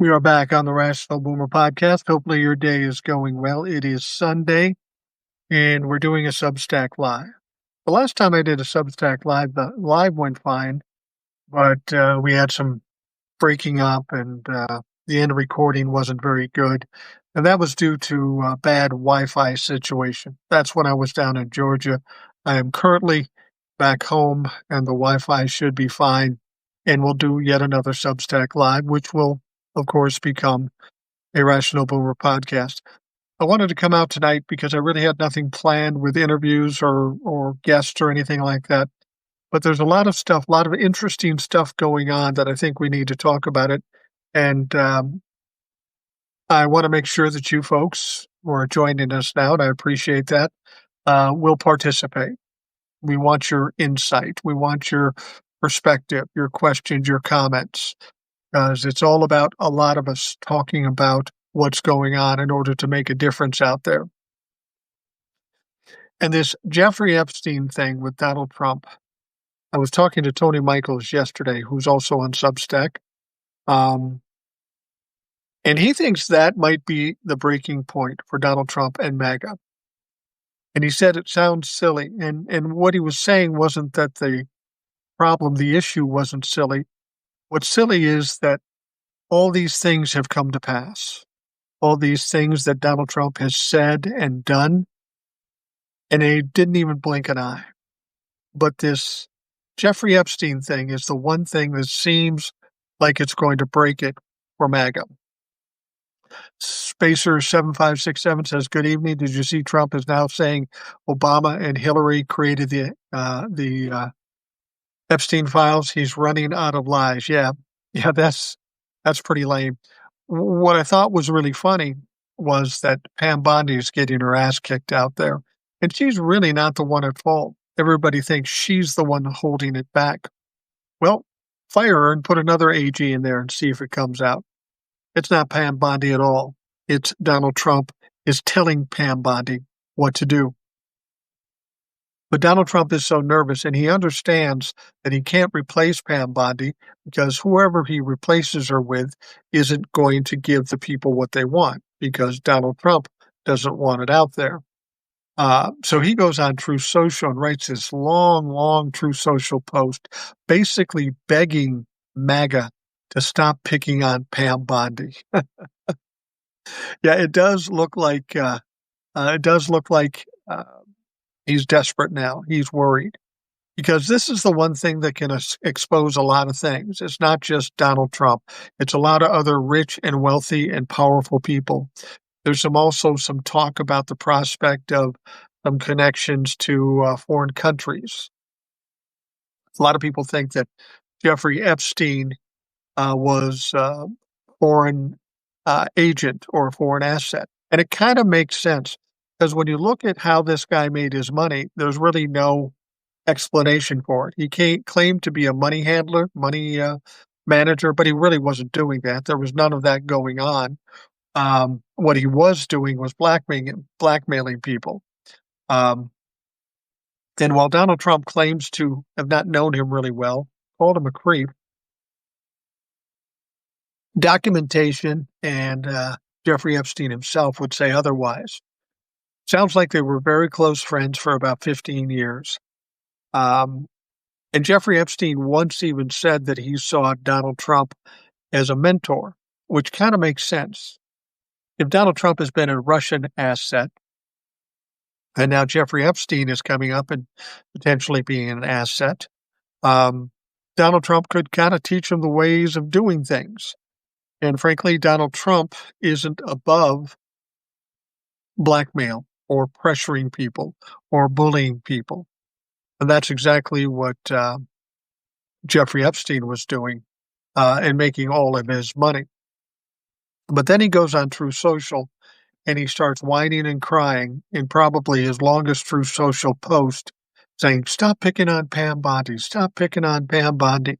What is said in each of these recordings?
We are back on the Rational Boomer podcast. Hopefully, your day is going well. It is Sunday, and we're doing a Substack Live. The last time I did a Substack Live, the live went fine, but we had some breaking up, and the end recording wasn't very good. And that was due to a bad Wi Fi situation. That's when I was down in Georgia. I am currently back home, and the Wi Fi should be fine. And we'll do yet another Substack Live, which will, of course, become a Rational Boomer podcast. I wanted to come out tonight because I really had nothing planned with interviews or guests or anything like that. But there's a lot of stuff, a lot of interesting stuff going on that I think we need to talk about it. And I want to make sure that you folks who are joining us now, and I appreciate that, will participate. We want your insight. We want your perspective, your questions, your comments, because it's all about a lot of us talking about what's going on in order to make a difference out there. And this Jeffrey Epstein thing with Donald Trump, I was talking to Tony Michaels yesterday, who's also on Substack, and he thinks that might be the breaking point for Donald Trump and MAGA. And he said it sounds silly, and what he was saying wasn't that the issue wasn't silly. What's silly is that all these things have come to pass. All these things that Donald Trump has said and done, and he didn't even blink an eye. But this Jeffrey Epstein thing is the one thing that seems like it's going to break it for MAGA. Spacer7567 says, "Good evening. Did you see Trump is now saying Obama and Hillary created the Epstein files? He's running out of lies." Yeah, that's pretty lame. What I thought was really funny was that Pam Bondi is getting her ass kicked out there, and she's really not the one at fault. Everybody thinks she's the one holding it back. Well, fire her and put another AG in there and see if it comes out. It's not Pam Bondi at all. It's Donald Trump is telling Pam Bondi what to do. But Donald Trump is so nervous, and he understands that he can't replace Pam Bondi because whoever he replaces her with isn't going to give the people what they want because Donald Trump doesn't want it out there. So he goes on Truth Social and writes this long Truth Social post basically begging MAGA to stop picking on Pam Bondi. Yeah, it does look like he's desperate now. He's worried because this is the one thing that can expose a lot of things. It's not just Donald Trump. It's a lot of other rich and wealthy and powerful people. There's also some talk about the prospect of some connections to foreign countries. A lot of people think that Jeffrey Epstein was a foreign agent or a foreign asset. And it kind of makes sense because when you look at how this guy made his money, there's really no explanation for it. He claimed to be a money handler, money manager, but he really wasn't doing that. There was none of that going on. What he was doing was blackmailing people. And while Donald Trump claims to have not known him really well, called him a creep, documentation and Jeffrey Epstein himself would say otherwise. Sounds like they were very close friends for about 15 years. And Jeffrey Epstein once even said that he saw Donald Trump as a mentor, which kind of makes sense. If Donald Trump has been a Russian asset, and now Jeffrey Epstein is coming up and potentially being an asset, Donald Trump could kind of teach him the ways of doing things. And frankly, Donald Trump isn't above blackmail or pressuring people or bullying people. And that's exactly what Jeffrey Epstein was doing and making all of his money. But then he goes on Truth Social and he starts whining and crying in probably his longest Truth Social post saying, "Stop picking on Pam Bondi. Stop picking on Pam Bondi."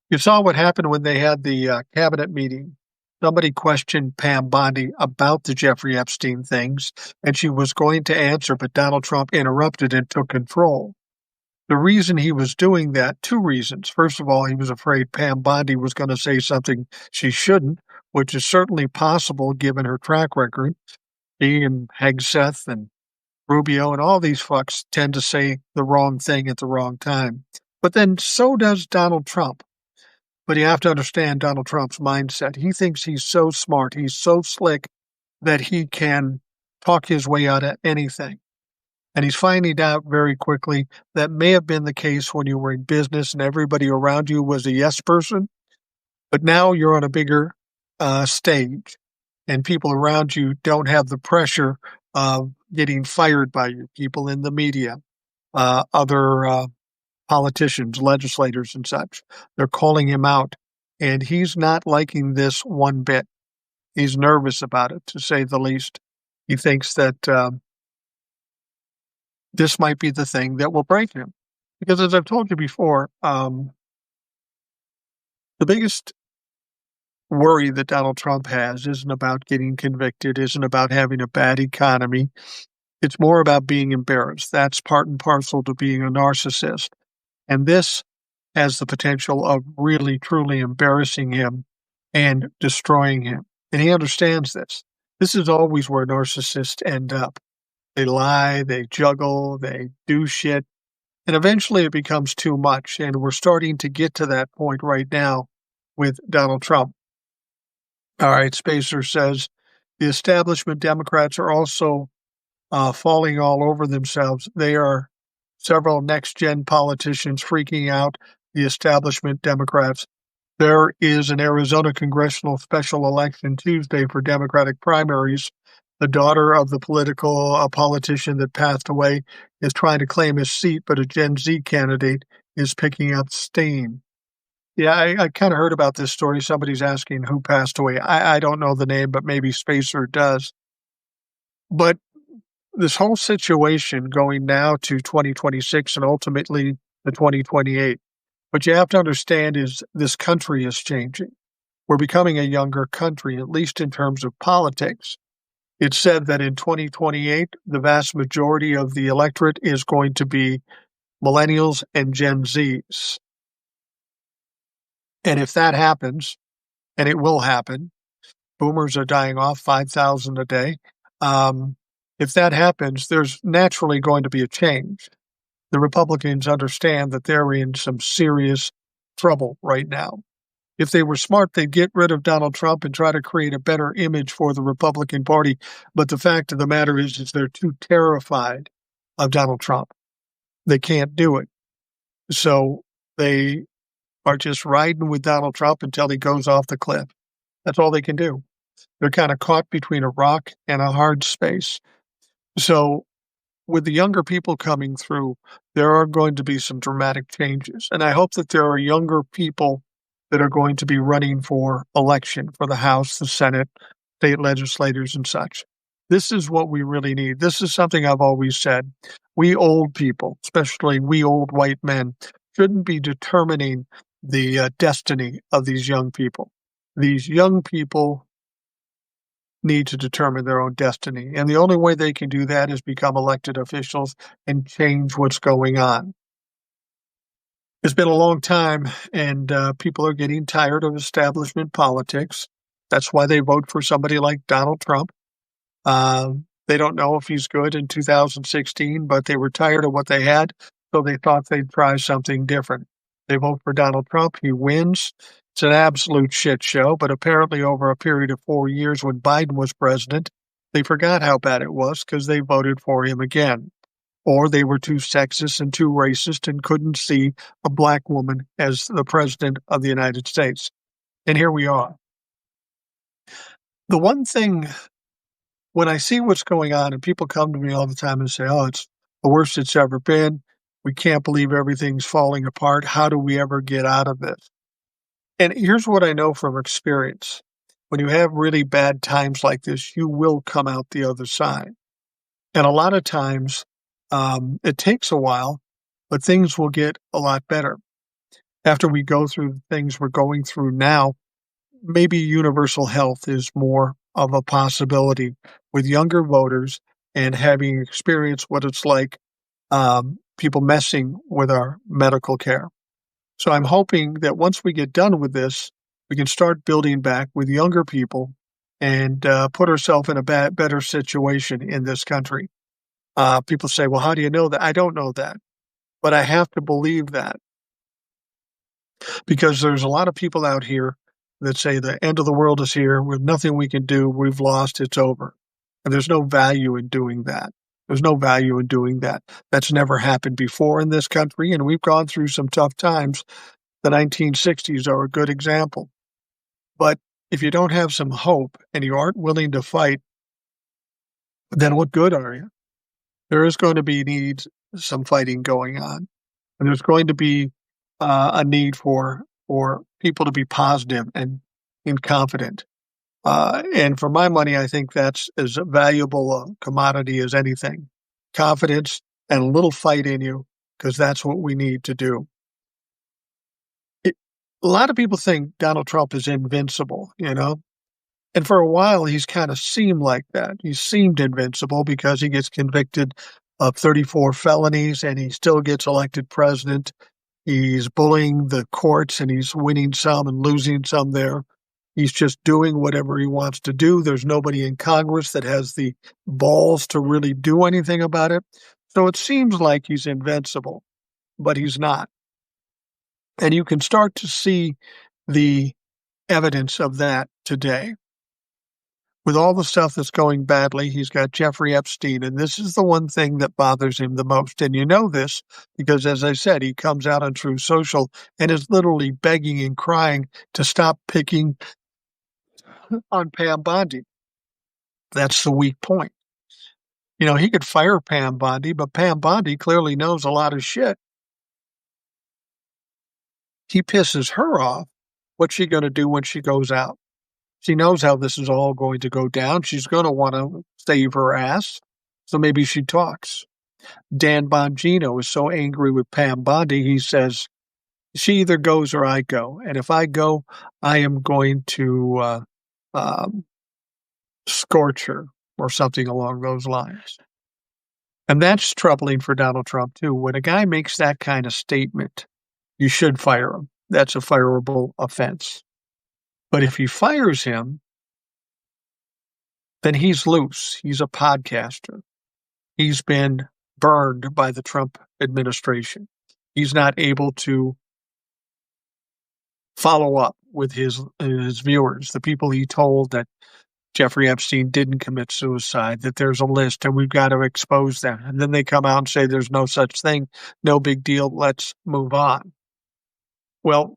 You saw what happened when they had the cabinet meeting. Somebody questioned Pam Bondi about the Jeffrey Epstein things, and she was going to answer, but Donald Trump interrupted and took control. The reason he was doing that, two reasons. First of all, he was afraid Pam Bondi was going to say something she shouldn't, which is certainly possible given her track record. She and Hegseth and Rubio and all these fucks tend to say the wrong thing at the wrong time. But then so does Donald Trump. But you have to understand Donald Trump's mindset. He thinks he's so smart, he's so slick that he can talk his way out of anything. And he's finding out very quickly that may have been the case when you were in business and everybody around you was a yes person. But now you're on a bigger stage and people around you don't have the pressure of getting fired by you, people in the media, other politicians, legislators, and such. They're calling him out, and he's not liking this one bit. He's nervous about it, to say the least. He thinks that this might be the thing that will break him. Because as I've told you before, the biggest worry that Donald Trump has isn't about getting convicted, isn't about having a bad economy. It's more about being embarrassed. That's part and parcel to being a narcissist. And this has the potential of really, truly embarrassing him and destroying him. And he understands this. This is always where narcissists end up. They lie, they juggle, they do shit, and eventually it becomes too much. And we're starting to get to that point right now with Donald Trump. All right, Spacer says, the establishment Democrats are also falling all over themselves. They are several next-gen politicians freaking out the establishment Democrats. There is an Arizona congressional special election Tuesday for Democratic primaries. The daughter of the politician that passed away is trying to claim his seat, but a Gen Z candidate is picking up steam. Yeah, I kind of heard about this story. Somebody's asking who passed away. I don't know the name, but maybe Spacer does. But this whole situation going now to 2026 and ultimately to 2028, what you have to understand is this country is changing. We're becoming a younger country, at least in terms of politics. It's said that in 2028, the vast majority of the electorate is going to be millennials and Gen Zs. And if that happens, and it will happen, boomers are dying off 5,000 a day. If that happens, there's naturally going to be a change. The Republicans understand that they're in some serious trouble right now. If they were smart, they'd get rid of Donald Trump and try to create a better image for the Republican Party. But the fact of the matter is they're too terrified of Donald Trump. They can't do it. So they are just riding with Donald Trump until he goes off the cliff. That's all they can do. They're kind of caught between a rock and a hard space. So with the younger people coming through, there are going to be some dramatic changes. And I hope that there are younger people that are going to be running for election for the House, the Senate, state legislators, and such. This is what we really need. This is something I've always said. We old people, especially we old white men, shouldn't be determining the destiny of these young people. These young people need to determine their own destiny. And the only way they can do that is become elected officials and change what's going on. It's been a long time, and people are getting tired of establishment politics. That's why they vote for somebody like Donald Trump. They don't know if he's good in 2016, but they were tired of what they had, so they thought they'd try something different. They vote for Donald Trump. He wins. It's an absolute shit show, but apparently over a period of 4 years when Biden was president, they forgot how bad it was because they voted for him again. Or they were too sexist and too racist and couldn't see a black woman as the president of the United States. And here we are. The one thing, when I see what's going on, and people come to me all the time and say, oh, it's the worst it's ever been. We can't believe everything's falling apart. How do we ever get out of this? And here's what I know from experience. When you have really bad times like this, you will come out the other side. And a lot of times, it takes a while, but things will get a lot better. After we go through the things we're going through now, maybe universal health is more of a possibility with younger voters and having experienced what it's like, people messing with our medical care. So I'm hoping that once we get done with this, We can start building back with younger people and put ourselves in a better situation in this country. People say, well, how do you know that? I don't know that, but I have to believe that because there's a lot of people out here that say the end of the world is here. With nothing we can do. We've lost. It's over. And there's no value in doing that. There's no value in doing that. That's never happened before in this country, and we've gone through some tough times. The 1960s are a good example. But if you don't have some hope and you aren't willing to fight, then what good are you? There is going to be some fighting going on, and there's going to be a need for people to be positive and confident. And for my money, I think that's as valuable a commodity as anything. Confidence and a little fight in you, because that's what we need to do. A lot of people think Donald Trump is invincible, and for a while he's kind of seemed like that. He seemed invincible because he gets convicted of 34 felonies and he still gets elected president. He's bullying the courts and he's winning some and losing some there. He's just doing whatever he wants to do. There's nobody in Congress that has the balls to really do anything about it. So it seems like he's invincible, but he's not. And you can start to see the evidence of that today. With all the stuff that's going badly, he's got Jeffrey Epstein, and this is the one thing that bothers him the most. And you know this because, as I said, he comes out on Truth Social and is literally begging and crying to stop picking on Pam Bondi. That's the weak point. He could fire Pam Bondi, but Pam Bondi clearly knows a lot of shit. He pisses her off. What's she going to do when she goes out? She knows how this is all going to go down. She's going to want to save her ass. So maybe she talks. Dan Bongino is so angry with Pam Bondi, he says, she either goes or I go. And if I go, I am going to scorch her or something along those lines. And that's troubling for Donald Trump, too. When a guy makes that kind of statement, you should fire him. That's a fireable offense. But if he fires him, then he's loose. He's a podcaster. He's been burned by the Trump administration. He's not able to follow up with his viewers, the people he told that Jeffrey Epstein didn't commit suicide, that there's a list and we've got to expose them. And then they come out and say there's no such thing, no big deal, let's move on. Well,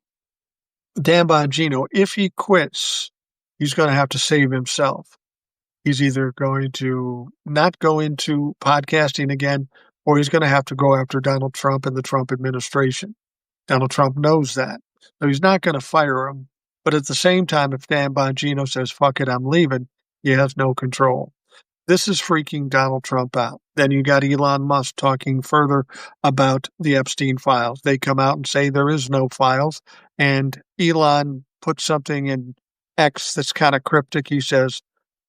Dan Bongino, if he quits, he's going to have to save himself. He's either going to not go into podcasting again, or he's going to have to go after Donald Trump and the Trump administration. Donald Trump knows that. So he's not going to fire him. But at the same time, if Dan Bongino says, fuck it, I'm leaving, he has no control. This is freaking Donald Trump out. Then you got Elon Musk talking further about the Epstein files. They come out and say there is no files. And Elon put something in X that's kind of cryptic. He says,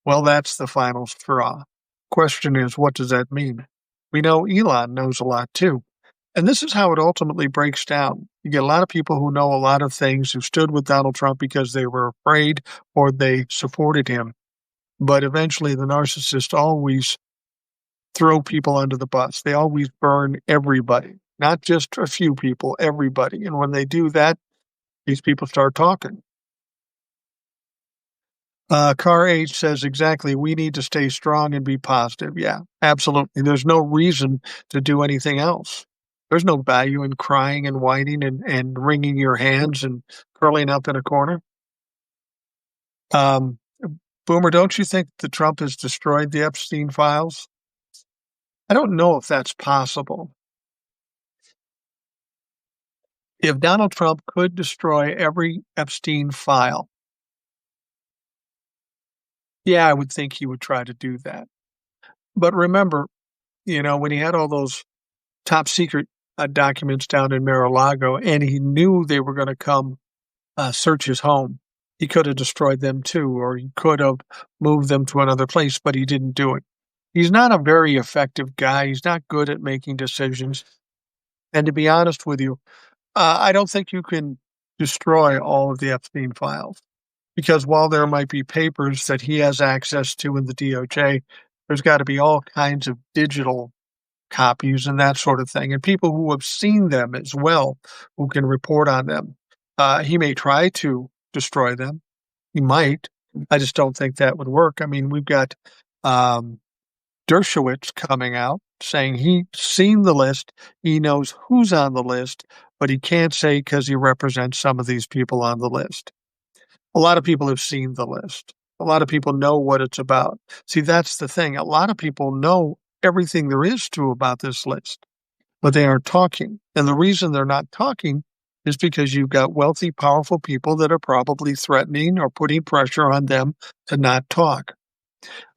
well, that's the final straw. Question is, what does that mean? We know Elon knows a lot too. And this is how it ultimately breaks down. You get a lot of people who know a lot of things who stood with Donald Trump because they were afraid or they supported him. But eventually the narcissists always throw people under the bus. They always burn everybody, not just a few people, everybody. And when they do that, these people start talking. Car H says exactly, we need to stay strong and be positive. Yeah, absolutely. There's no reason to do anything else. There's no value in crying and whining and wringing your hands and curling up in a corner. Boomer, don't you think that Trump has destroyed the Epstein files? I don't know if that's possible. If Donald Trump could destroy every Epstein file, yeah, I would think he would try to do that. But remember, when he had all those top secret documents down in Mar-a-Lago and he knew they were going to come search his home, he could have destroyed them too, or he could have moved them to another place, but he didn't do it. He's not a very effective guy. He's not good at making decisions. And to be honest with you, I don't think you can destroy all of the Epstein files. Because while there might be papers that he has access to in the DOJ, there's got to be all kinds of digital copies and that sort of thing, and people who have seen them as well, who can report on them. He may try to destroy them. He might. I just don't think that would work. I mean, we've got Dershowitz coming out saying he's seen the list, he knows who's on the list, but he can't say because he represents some of these people on the list. A lot of people have seen the list. A lot of people know what it's about. See, that's the thing. A lot of people know everything there is to about this list, but they aren't talking. And the reason they're not talking is because you've got wealthy, powerful people that are probably threatening or putting pressure on them to not talk.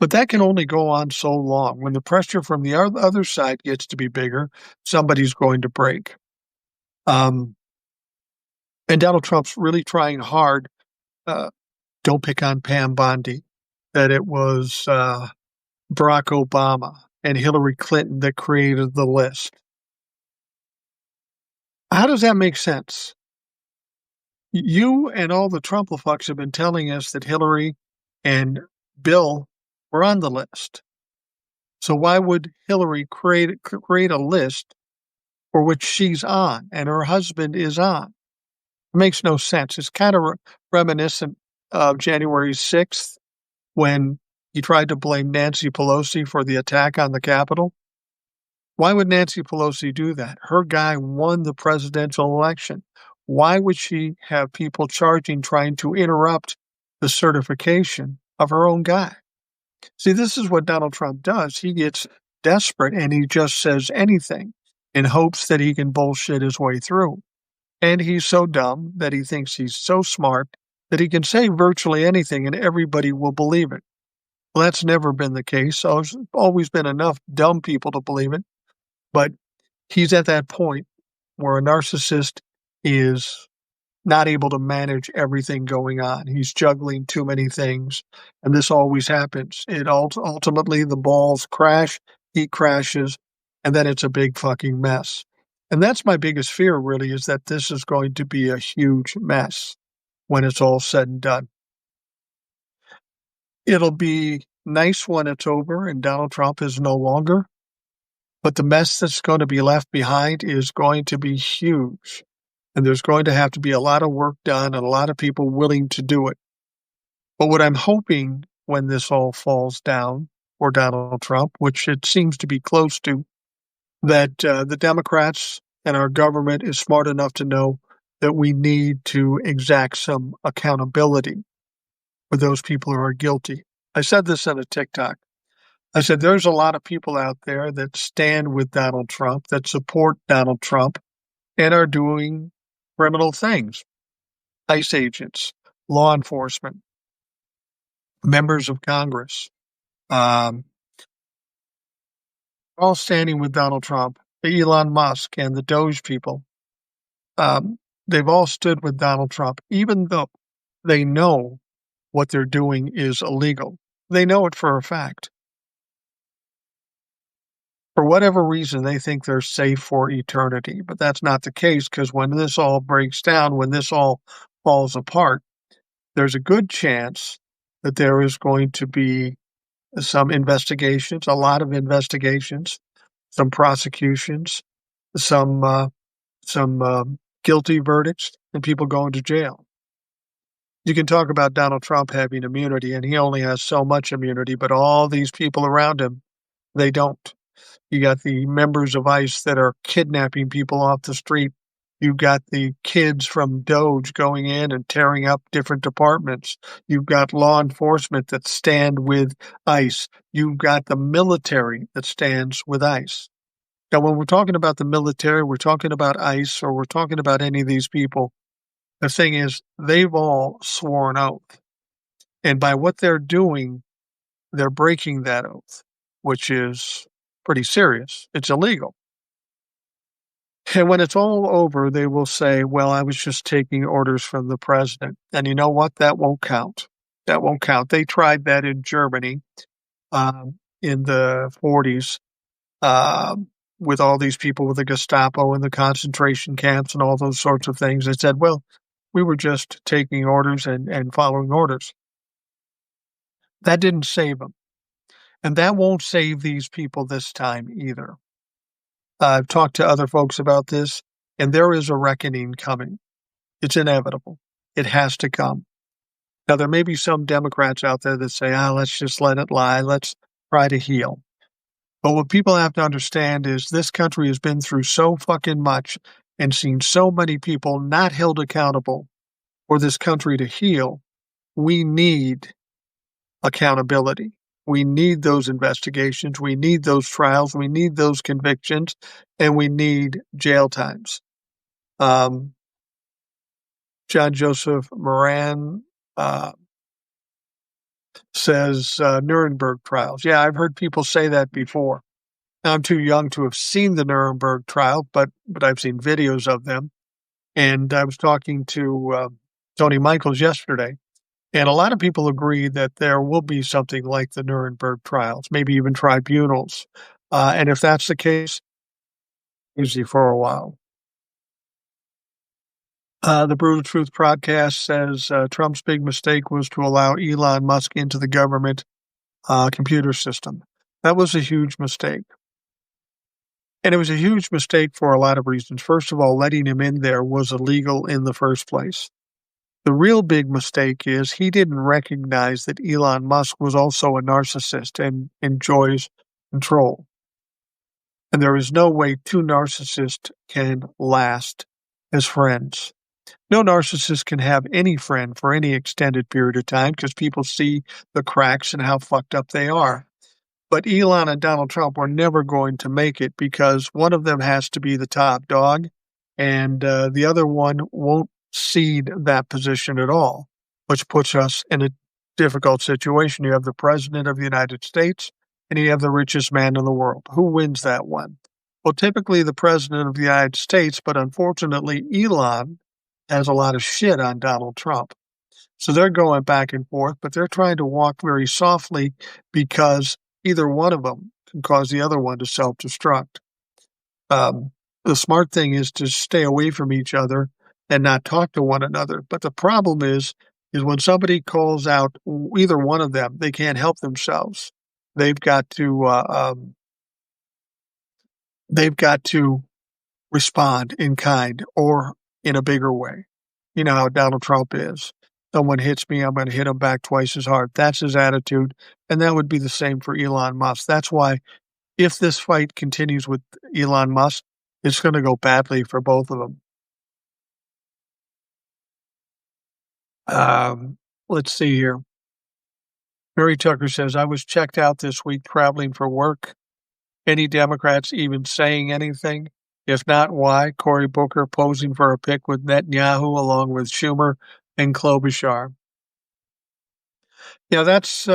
But that can only go on so long. When the pressure from the other side gets to be bigger, somebody's going to break. And Donald Trump's really trying hard. Don't pick on Pam Bondi, that it was Barack Obama and Hillary Clinton that created the list. How does that make sense? You and all the Trump-fucks have been telling us that Hillary and Bill were on the list. So why would Hillary create a list for which she's on and her husband is on? It makes no sense. It's kind of reminiscent of January 6th when he tried to blame Nancy Pelosi for the attack on the Capitol. Why would Nancy Pelosi do that? Her guy won the presidential election. Why would she have people trying to interrupt the certification of her own guy? See, this is what Donald Trump does. He gets desperate and he just says anything in hopes that he can bullshit his way through. And he's so dumb that he thinks he's so smart that he can say virtually anything and everybody will believe it. Well, that's never been the case. There's always been enough dumb people to believe it. But he's at that point where a narcissist is not able to manage everything going on. He's juggling too many things, and this always happens. Ultimately, the balls crash, he crashes, and then it's a big fucking mess. And that's my biggest fear, really, is that this is going to be a huge mess when it's all said and done. It'll be nice when it's over and Donald Trump is no longer, but the mess that's going to be left behind is going to be huge. And there's going to have to be a lot of work done and a lot of people willing to do it. But what I'm hoping when this all falls down for Donald Trump, which it seems to be close to, that the Democrats and our government is smart enough to know that we need to exact some accountability for those people who are guilty. I said this on a TikTok. I said there's a lot of people out there that stand with Donald Trump, that support Donald Trump, and are doing criminal things. ICE agents, law enforcement, members of Congress, all standing with Donald Trump, Elon Musk and the Doge people. They've all stood with Donald Trump, even though they know what they're doing is illegal. They know it for a fact. For whatever reason, they think they're safe for eternity, but that's not the case, because when this all breaks down, when this all falls apart, there's a good chance that there is going to be some investigations, a lot of investigations, some prosecutions, some guilty verdicts, and people going to jail. You can talk about Donald Trump having immunity, and he only has so much immunity, but all these people around him, they don't. You got the members of ICE that are kidnapping people off the street. You've got the kids from Doge going in and tearing up different departments. You've got law enforcement that stand with ICE. You've got the military that stands with ICE. Now, when we're talking about the military, we're talking about ICE, or we're talking about any of these people, the thing is, they've all sworn oath. And by what they're doing, they're breaking that oath, which is pretty serious. It's illegal. And when it's all over, they will say, well, I was just taking orders from the president. And you know what? That won't count. That won't count. They tried that in Germany in the 40s with all these people with the Gestapo and the concentration camps and all those sorts of things. They said, well, We were just taking orders and following orders. That didn't save them, and that won't save these people this time either. I've talked to other folks about this, and there is a reckoning coming. It's inevitable. It has to come. Now, there may be some Democrats out there that say, let's just let it lie. Let's try to heal. But what people have to understand is this country has been through so fucking much and seen so many people not held accountable for this country to heal. We need accountability. We need those investigations. We need those trials. We need those convictions, and we need jail times. John Joseph Moran says Nuremberg trials. Yeah, I've heard people say that before. Now, I'm too young to have seen the Nuremberg trial, but I've seen videos of them. And I was talking to Tony Michaels yesterday, and a lot of people agree that there will be something like the Nuremberg trials, maybe even tribunals. And if that's the case, easy for a while. The Brutal Truth podcast says Trump's big mistake was to allow Elon Musk into the government computer system. That was a huge mistake. And it was a huge mistake for a lot of reasons. First of all, letting him in there was illegal in the first place. The real big mistake is he didn't recognize that Elon Musk was also a narcissist and enjoys control. And there is no way two narcissists can last as friends. No narcissist can have any friend for any extended period of time because people see the cracks and how fucked up they are. But Elon and Donald Trump were never going to make it because one of them has to be the top dog, and the other one won't cede that position at all, which puts us in a difficult situation. You have the President of the United States, and you have the richest man in the world. Who wins that one? Well, typically the President of the United States, but unfortunately Elon has a lot of shit on Donald Trump. So they're going back and forth, but they're trying to walk very softly because either one of them can cause the other one to self-destruct. The smart thing is to stay away from each other and not talk to one another. But the problem is when somebody calls out either one of them, they can't help themselves. They've got to respond in kind or in a bigger way. You know how Donald Trump is. Someone hits me, I'm going to hit him back twice as hard. That's his attitude. And that would be the same for Elon Musk. That's why if this fight continues with Elon Musk, it's going to go badly for both of them. Let's see here. Mary Tucker says, I was checked out this week traveling for work. Any Democrats even saying anything? If not, why? Cory Booker posing for a pic with Netanyahu along with Schumer and Klobuchar. Yeah, that's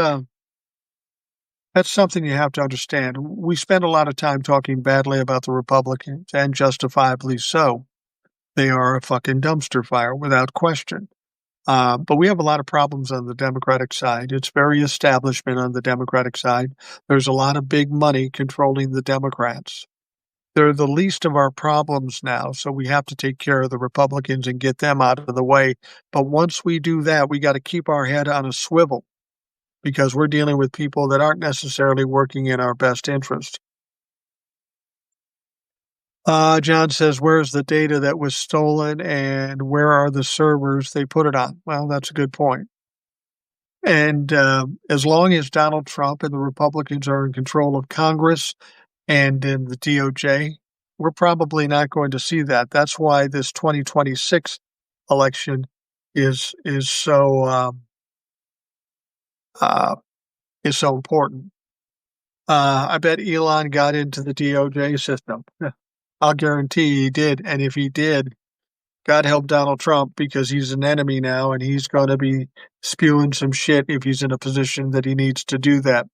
something you have to understand. We spend a lot of time talking badly about the Republicans, and justifiably so. They are a fucking dumpster fire, without question. But we have a lot of problems on the Democratic side. It's very establishment on the Democratic side. There's a lot of big money controlling the Democrats. They're the least of our problems now, so we have to take care of the Republicans and get them out of the way. But once we do that, we got to keep our head on a swivel because we're dealing with people that aren't necessarily working in our best interest. John says, where's the data that was stolen and where are the servers they put it on? Well, that's a good point. And as long as Donald Trump and the Republicans are in control of Congress and in the DOJ, we're probably not going to see that. That's why this 2026 election is so important. I bet Elon got into the DOJ system. I'll guarantee he did. And if he did, God help Donald Trump because he's an enemy now and he's going to be spewing some shit if he's in a position that he needs to do that.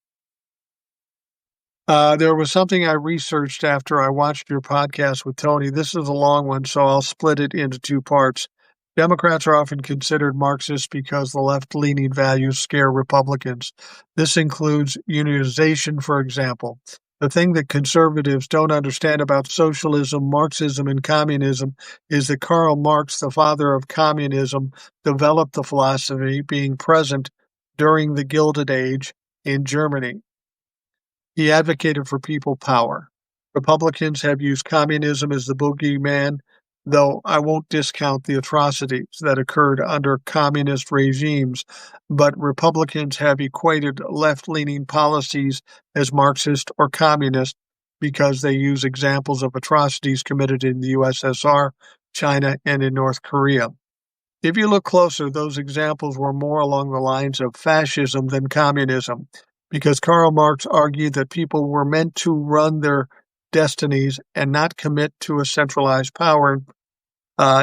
There was something I researched after I watched your podcast with Tony. This is a long one, so I'll split it into two parts. Democrats are often considered Marxist because the left-leaning values scare Republicans. This includes unionization, for example. The thing that conservatives don't understand about socialism, Marxism, and communism is that Karl Marx, the father of communism, developed the philosophy being present during the Gilded Age in Germany. He advocated for people power. Republicans have used communism as the boogeyman, though I won't discount the atrocities that occurred under communist regimes, but Republicans have equated left-leaning policies as Marxist or communist because they use examples of atrocities committed in the USSR, China, and in North Korea. If you look closer, those examples were more along the lines of fascism than communism, because Karl Marx argued that people were meant to run their destinies and not commit to a centralized power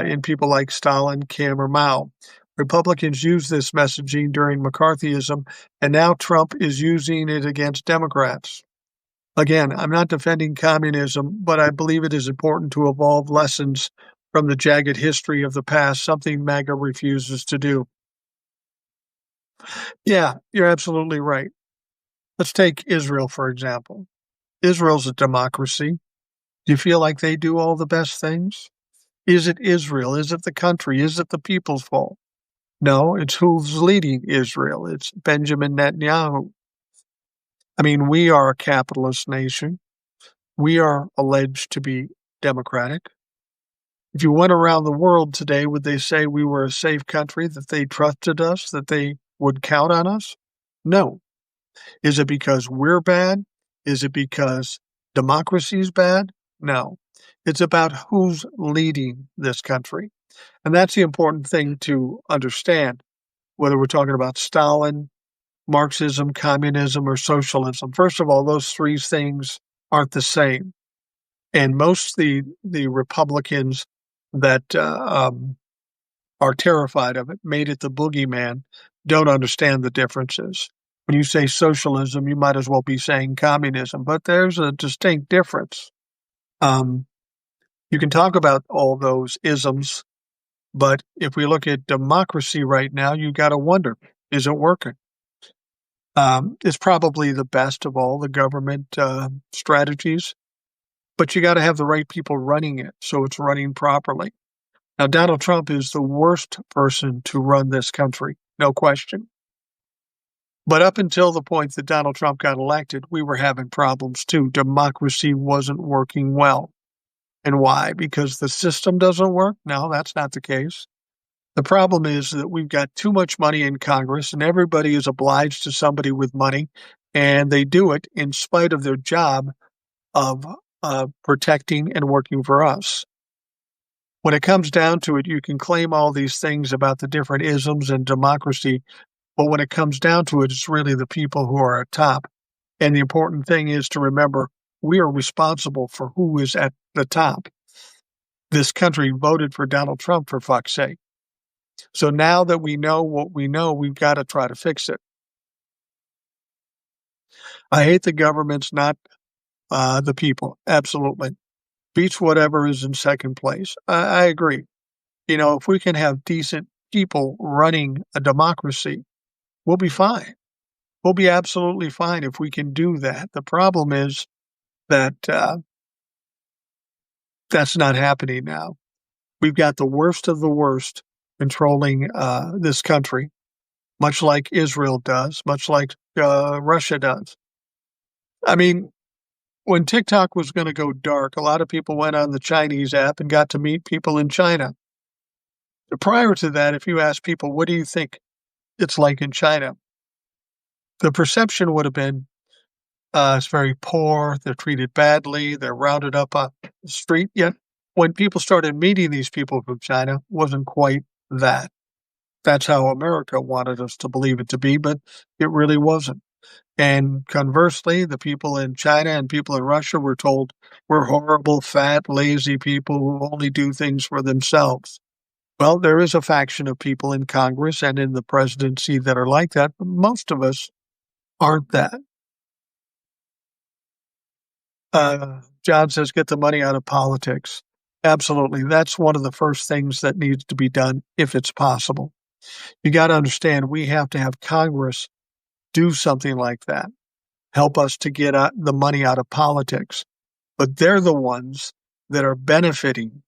in people like Stalin, Kim, or Mao. Republicans used this messaging during McCarthyism, and now Trump is using it against Democrats. Again, I'm not defending communism, but I believe it is important to evolve lessons from the jagged history of the past, something MAGA refuses to do. Yeah, you're absolutely right. Let's take Israel, for example. Israel's a democracy. Do you feel like they do all the best things? Is it Israel? Is it the country? Is it the people's fault? No, it's who's leading Israel. It's Benjamin Netanyahu. I mean, we are a capitalist nation. We are alleged to be democratic. If you went around the world today, would they say we were a safe country, that they trusted us, that they would count on us? No. Is it because we're bad? Is it because democracy is bad? No. It's about who's leading this country. And that's the important thing to understand, whether we're talking about Stalin, Marxism, communism, or socialism. First of all, those three things aren't the same. And most the Republicans that are terrified of it, made it the boogeyman, don't understand the differences. When you say socialism, you might as well be saying communism, but there's a distinct difference. You can talk about all those isms, but if we look at democracy right now, you got to wonder, is it working? It's probably the best of all the government strategies, but you got to have the right people running it so it's running properly. Now, Donald Trump is the worst person to run this country, no question. But up until the point that Donald Trump got elected, we were having problems too. Democracy wasn't working well. And why? Because the system doesn't work? No, that's not the case. The problem is that we've got too much money in Congress, and everybody is obliged to somebody with money, and they do it in spite of their job of protecting and working for us. When it comes down to it, you can claim all these things about the different isms and democracy, but when it comes down to it, it's really the people who are at top. And the important thing is to remember, we are responsible for who is at the top. This country voted for Donald Trump, for fuck's sake. So now that we know what we know, we've got to try to fix it. I hate the governments, not the people. Absolutely. Beats whatever is in second place. I agree. You know, if we can have decent people running a democracy, we'll be fine. We'll be absolutely fine if we can do that. The problem is that that's not happening now. We've got the worst of the worst controlling this country, much like Israel does, much like Russia does. I mean, when TikTok was going to go dark, a lot of people went on the Chinese app and got to meet people in China. Prior to that, if you ask people, what do you think it's like in China? The perception would have been it's very poor, they're treated badly, they're rounded up on the street. Yet when people started meeting these people from China, it wasn't quite that. That's how America wanted us to believe it to be, but it really wasn't. And conversely, the people in China and people in Russia were told we're horrible, fat, lazy people who only do things for themselves. Well, there is a faction of people in Congress and in the presidency that are like that, but most of us aren't that. John says, get the money out of politics. Absolutely. That's one of the first things that needs to be done if it's possible. You got to understand, we have to have Congress do something like that. help us to get the money out of politics. But they're the ones that are benefiting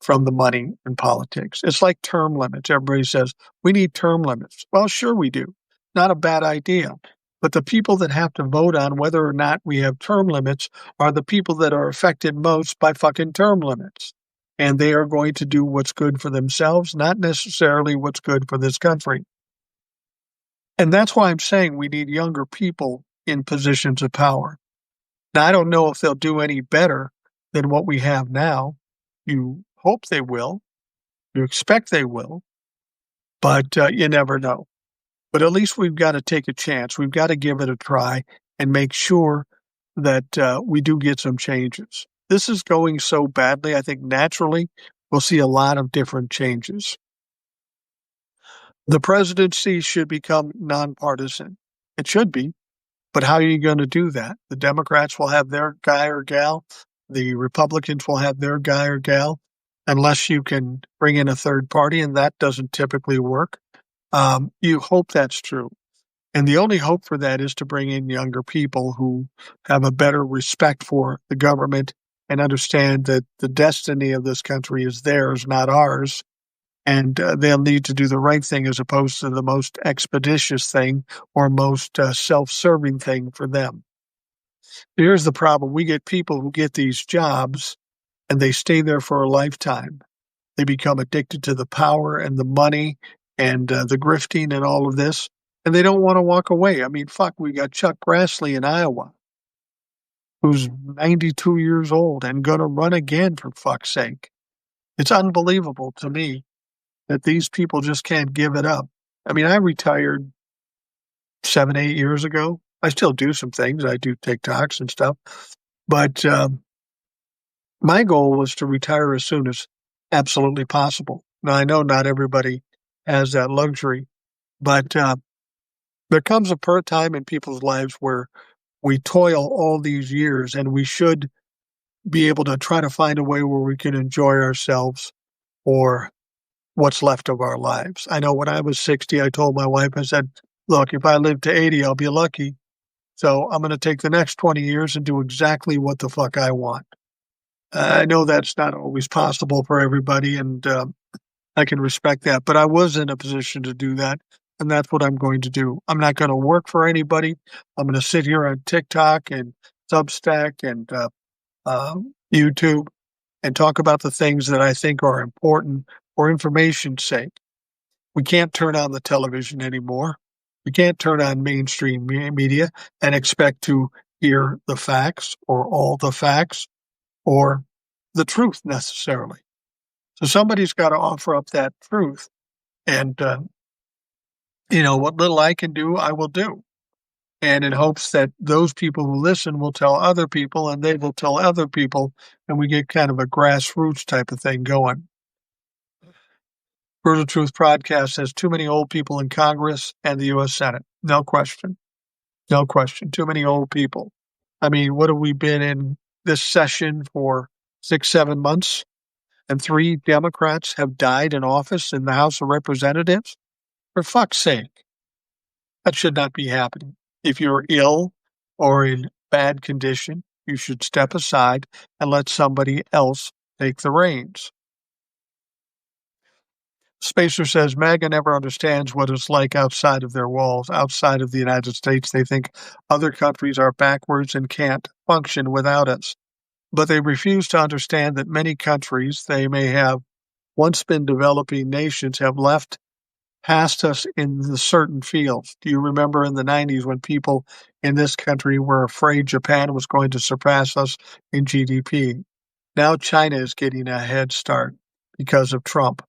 from the money in politics. It's like term limits. Everybody says, we need term limits. Well, sure we do. Not a bad idea. But the people that have to vote on whether or not we have term limits are the people that are affected most by fucking term limits. And they are going to do what's good for themselves, not necessarily what's good for this country. And that's why I'm saying we need younger people in positions of power. Now, I don't know if they'll do any better than what we have now. You hope they will. You expect they will. But you never know. But at least we've got to take a chance. We've got to give it a try and make sure that we do get some changes. This is going so badly, I think naturally we'll see a lot of different changes. The presidency should become nonpartisan. It should be. But how are you going to do that? The Democrats will have their guy or gal. The Republicans will have their guy or gal, unless you can bring in a third party, and that doesn't typically work. You hope that's true. And the only hope for that is to bring in younger people who have a better respect for the government and understand that the destiny of this country is theirs, not ours. And they'll need to do the right thing as opposed to the most expeditious thing or most self-serving thing for them. Here's the problem. We get people who get these jobs and they stay there for a lifetime. They become addicted to the power and the money and the grifting and all of this, and they don't want to walk away. I mean, fuck, we got Chuck Grassley in Iowa, who's 92 years old and going to run again, for fuck's sake. It's unbelievable to me that these people just can't give it up. I mean, I retired 7, 8 years ago. I still do some things. I do TikToks and stuff. But my goal was to retire as soon as absolutely possible. Now, I know not everybody has that luxury, but there comes a time in people's lives where we toil all these years, and we should be able to try to find a way where we can enjoy ourselves or what's left of our lives. I know when I was 60, I told my wife, I said, look, if I live to 80, I'll be lucky. So I'm going to take the next 20 years and do exactly what the fuck I want. I know that's not always possible for everybody, and I can respect that. But I was in a position to do that, and that's what I'm going to do. I'm not going to work for anybody. I'm going to sit here on TikTok and Substack and YouTube and talk about the things that I think are important for information's sake. We can't turn on the television anymore. We can't turn on mainstream media and expect to hear the facts or all the facts or the truth necessarily. So somebody's got to offer up that truth. And, what little I can do, I will do. And in hopes that those people who listen will tell other people and they will tell other people, and we get kind of a grassroots type of thing going. Brutal Truth Podcast has too many old people in Congress and the U.S. Senate. No question. No question. Too many old people. I mean, what have we been in this session for 6, 7 months? And 3 Democrats have died in office in the House of Representatives? For fuck's sake. That should not be happening. If you're ill or in bad condition, you should step aside and let somebody else take the reins. Spacer says, MAGA never understands what it's like outside of their walls. Outside of the United States, they think other countries are backwards and can't function without us. But they refuse to understand that many countries they may have once been developing nations have left past us in the certain fields. Do you remember in the 90s when people in this country were afraid Japan was going to surpass us in GDP? Now China is getting a head start because of Trump.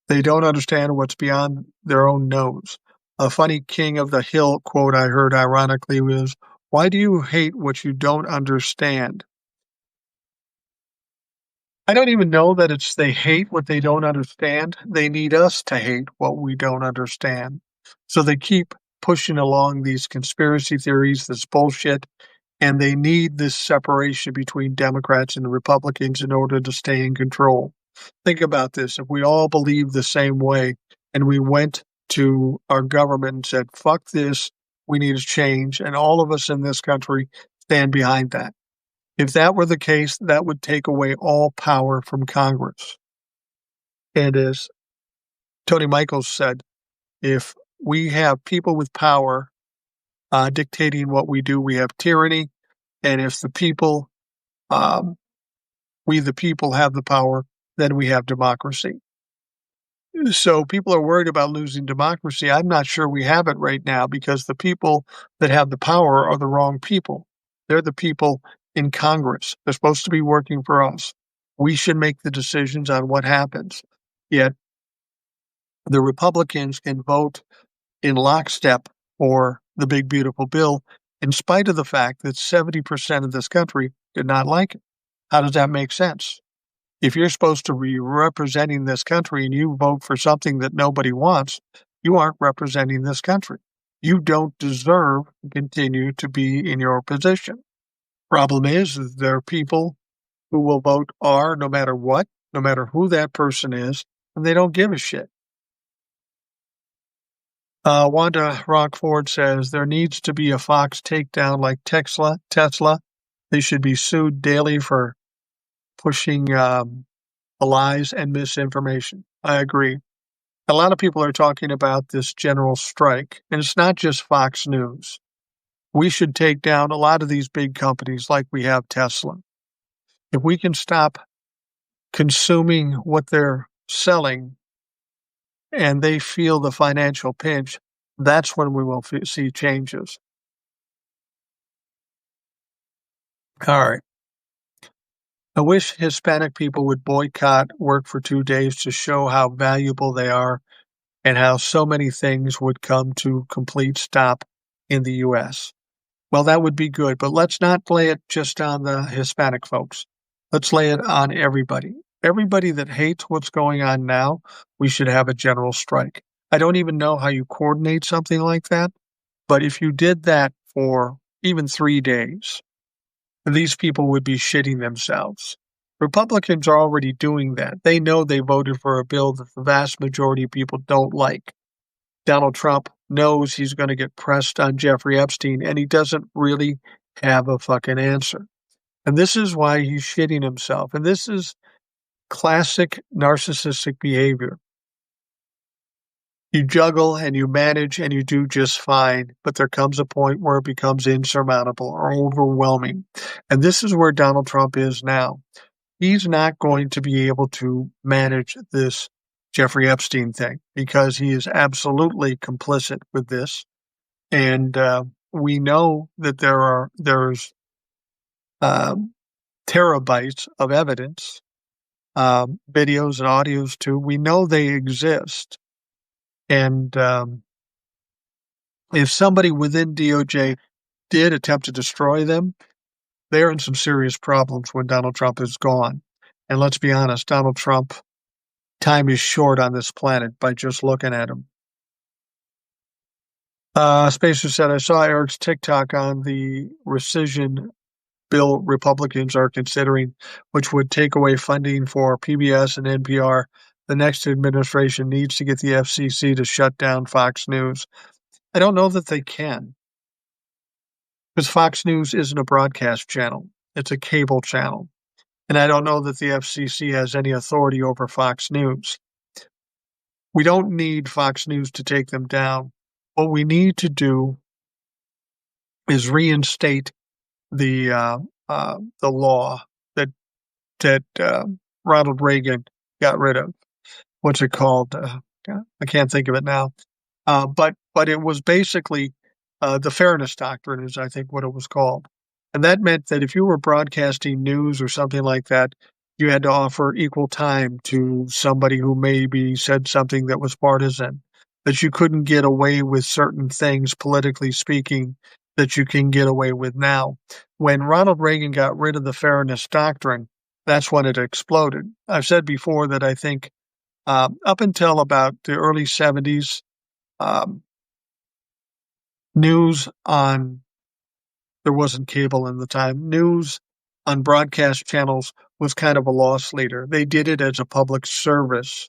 They don't understand what's beyond their own nose. A funny King of the Hill quote I heard ironically was, "Why do you hate what you don't understand?" I don't even know that it's they hate what they don't understand. They need us to hate what we don't understand. So they keep pushing along these conspiracy theories, this bullshit, and they need this separation between Democrats and Republicans in order to stay in control. Think about this. If we all believed the same way and we went to our government and said, fuck this, we need a change, and all of us in this country stand behind that. If that were the case, that would take away all power from Congress. And as Tony Michaels said, if we have people with power dictating what we do, we have tyranny. And if the people, we the people have the power, then we have democracy. So people are worried about losing democracy. I'm not sure we have it right now because the people that have the power are the wrong people. They're the people in Congress. They're supposed to be working for us. We should make the decisions on what happens. Yet the Republicans can vote in lockstep for the big, beautiful bill, in spite of the fact that 70% of this country did not like it. How does that make sense? If you're supposed to be representing this country and you vote for something that nobody wants, you aren't representing this country. You don't deserve to continue to be in your position. Problem is there are people who will vote R no matter what, no matter who that person is, and they don't give a shit. Wanda Rockford says there needs to be a Fox takedown like Tesla. They should be sued daily for pushing lies and misinformation. I agree. A lot of people are talking about this general strike, and it's not just Fox News. We should take down a lot of these big companies like we have Tesla. If we can stop consuming what they're selling and they feel the financial pinch, that's when we will see changes. All right. I wish Hispanic people would boycott work for 2 days to show how valuable they are and how so many things would come to complete stop in the U.S. Well, that would be good, but let's not lay it just on the Hispanic folks. Let's lay it on everybody. Everybody that hates what's going on now, we should have a general strike. I don't even know how you coordinate something like that, but if you did that for even 3 days, these people would be shitting themselves. Republicans are already doing that. They know they voted for a bill that the vast majority of people don't like. Donald Trump knows he's going to get pressed on Jeffrey Epstein, and he doesn't really have a fucking answer. And this is why he's shitting himself. And this is classic narcissistic behavior. You juggle and you manage and you do just fine, but there comes a point where it becomes insurmountable or overwhelming. And this is where Donald Trump is now. He's not going to be able to manage this Jeffrey Epstein thing because he is absolutely complicit with this. And we know that there's terabytes of evidence, videos and audios too. We know they exist. And if somebody within DOJ did attempt to destroy them, they're in some serious problems when Donald Trump is gone. And let's be honest, Donald Trump, time is short on this planet by just looking at him. Spacer said, I saw Eric's TikTok on the rescission bill Republicans are considering, which would take away funding for PBS and NPR. The next administration needs to get the FCC to shut down Fox News. I don't know that they can, because Fox News isn't a broadcast channel. It's a cable channel. And I don't know that the FCC has any authority over Fox News. We don't need Fox News to take them down. What we need to is reinstate the law that Ronald Reagan got rid of. What's it called? I can't think of it now. But it was basically the Fairness Doctrine is, I think, what it was called. And that meant that if you were broadcasting news or something like that, you had to offer equal time to somebody who maybe said something that was partisan, that you couldn't get away with certain things, politically speaking, that you can get away with now. When Ronald Reagan got rid of the Fairness Doctrine, that's when it exploded. I've said before that I think up until about the early 70s, news on, there wasn't cable in the time, news on broadcast channels was kind of a loss leader. They did it as a public service.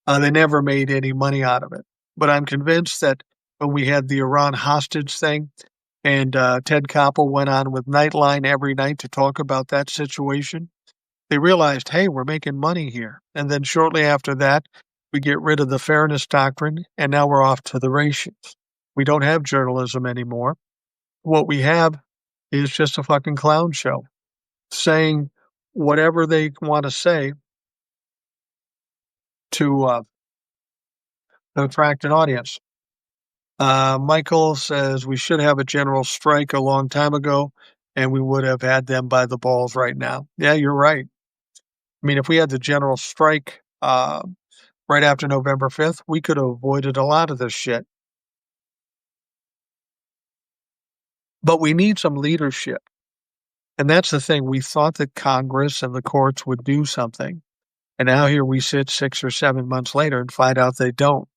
They never made any money out of it. But I'm convinced that when we had the Iran hostage thing, and Ted Koppel went on with Nightline every night to talk about that situation. They realized, hey, we're making money here. And then shortly after that, we get rid of the fairness doctrine, and now we're off to the races. We don't have journalism anymore. What we have is just a fucking clown show saying whatever they want to say to attract an audience. Michael says we should have a general strike a long time ago, and we would have had them by the balls right now. Yeah, you're right. I mean, if we had the general strike right after November 5th, we could have avoided a lot of this shit. But we need some leadership. And that's the thing. We thought that Congress and the courts would do something. And now here we sit 6 or 7 months later and find out they don't.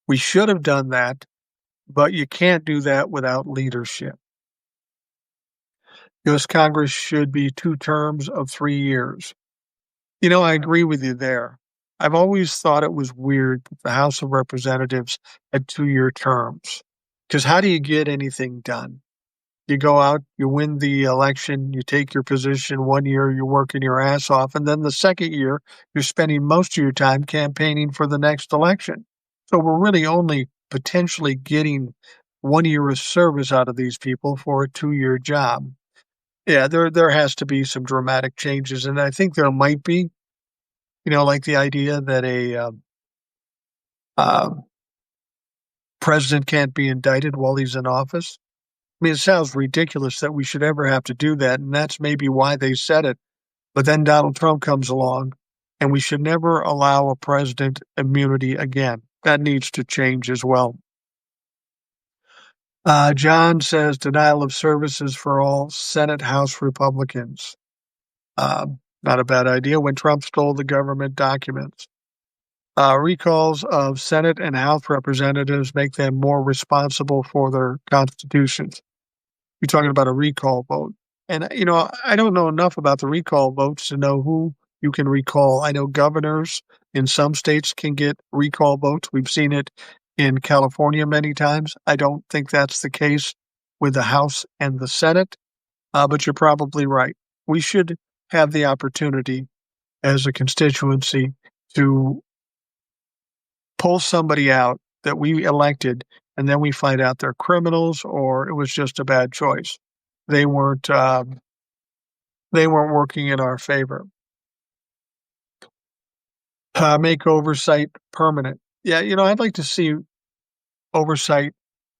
We should have done that, but you can't do that without leadership. U.S. Congress should be 2 terms of 3 years. You know, I agree with you there. I've always thought it was weird that the House of Representatives had 2-year terms. Because how do you get anything done? You go out, you win the election, you take your position 1 year, you're working your ass off, and then the second year, you're spending most of your time campaigning for the next election. So we're really only potentially getting 1 year of service out of these people for a 2-year job. Yeah, there has to be some dramatic changes, and I think there might be. You know, like the idea that a president can't be indicted while he's in office. I mean, it sounds ridiculous that we should ever have to do that, and that's maybe why they said it. But then Donald Trump comes along, and we should never allow a president immunity again. That needs to change as well. John says denial of services for all Senate House Republicans. Not a bad idea when Trump stole the government documents. Recalls of Senate and House representatives make them more responsible for their constitutions. You're talking about a recall vote. And, you know, I don't know enough about the recall votes to know who you can recall. I know governors in some states can get recall votes. We've seen it in California many times. I don't think that's the case with the House and the Senate, but you're probably right. We should have the opportunity as a constituency to pull somebody out that we elected, and then we find out they're criminals or it was just a bad choice. They weren't working in our favor. Make oversight permanent. Yeah, you know, I'd like to see oversight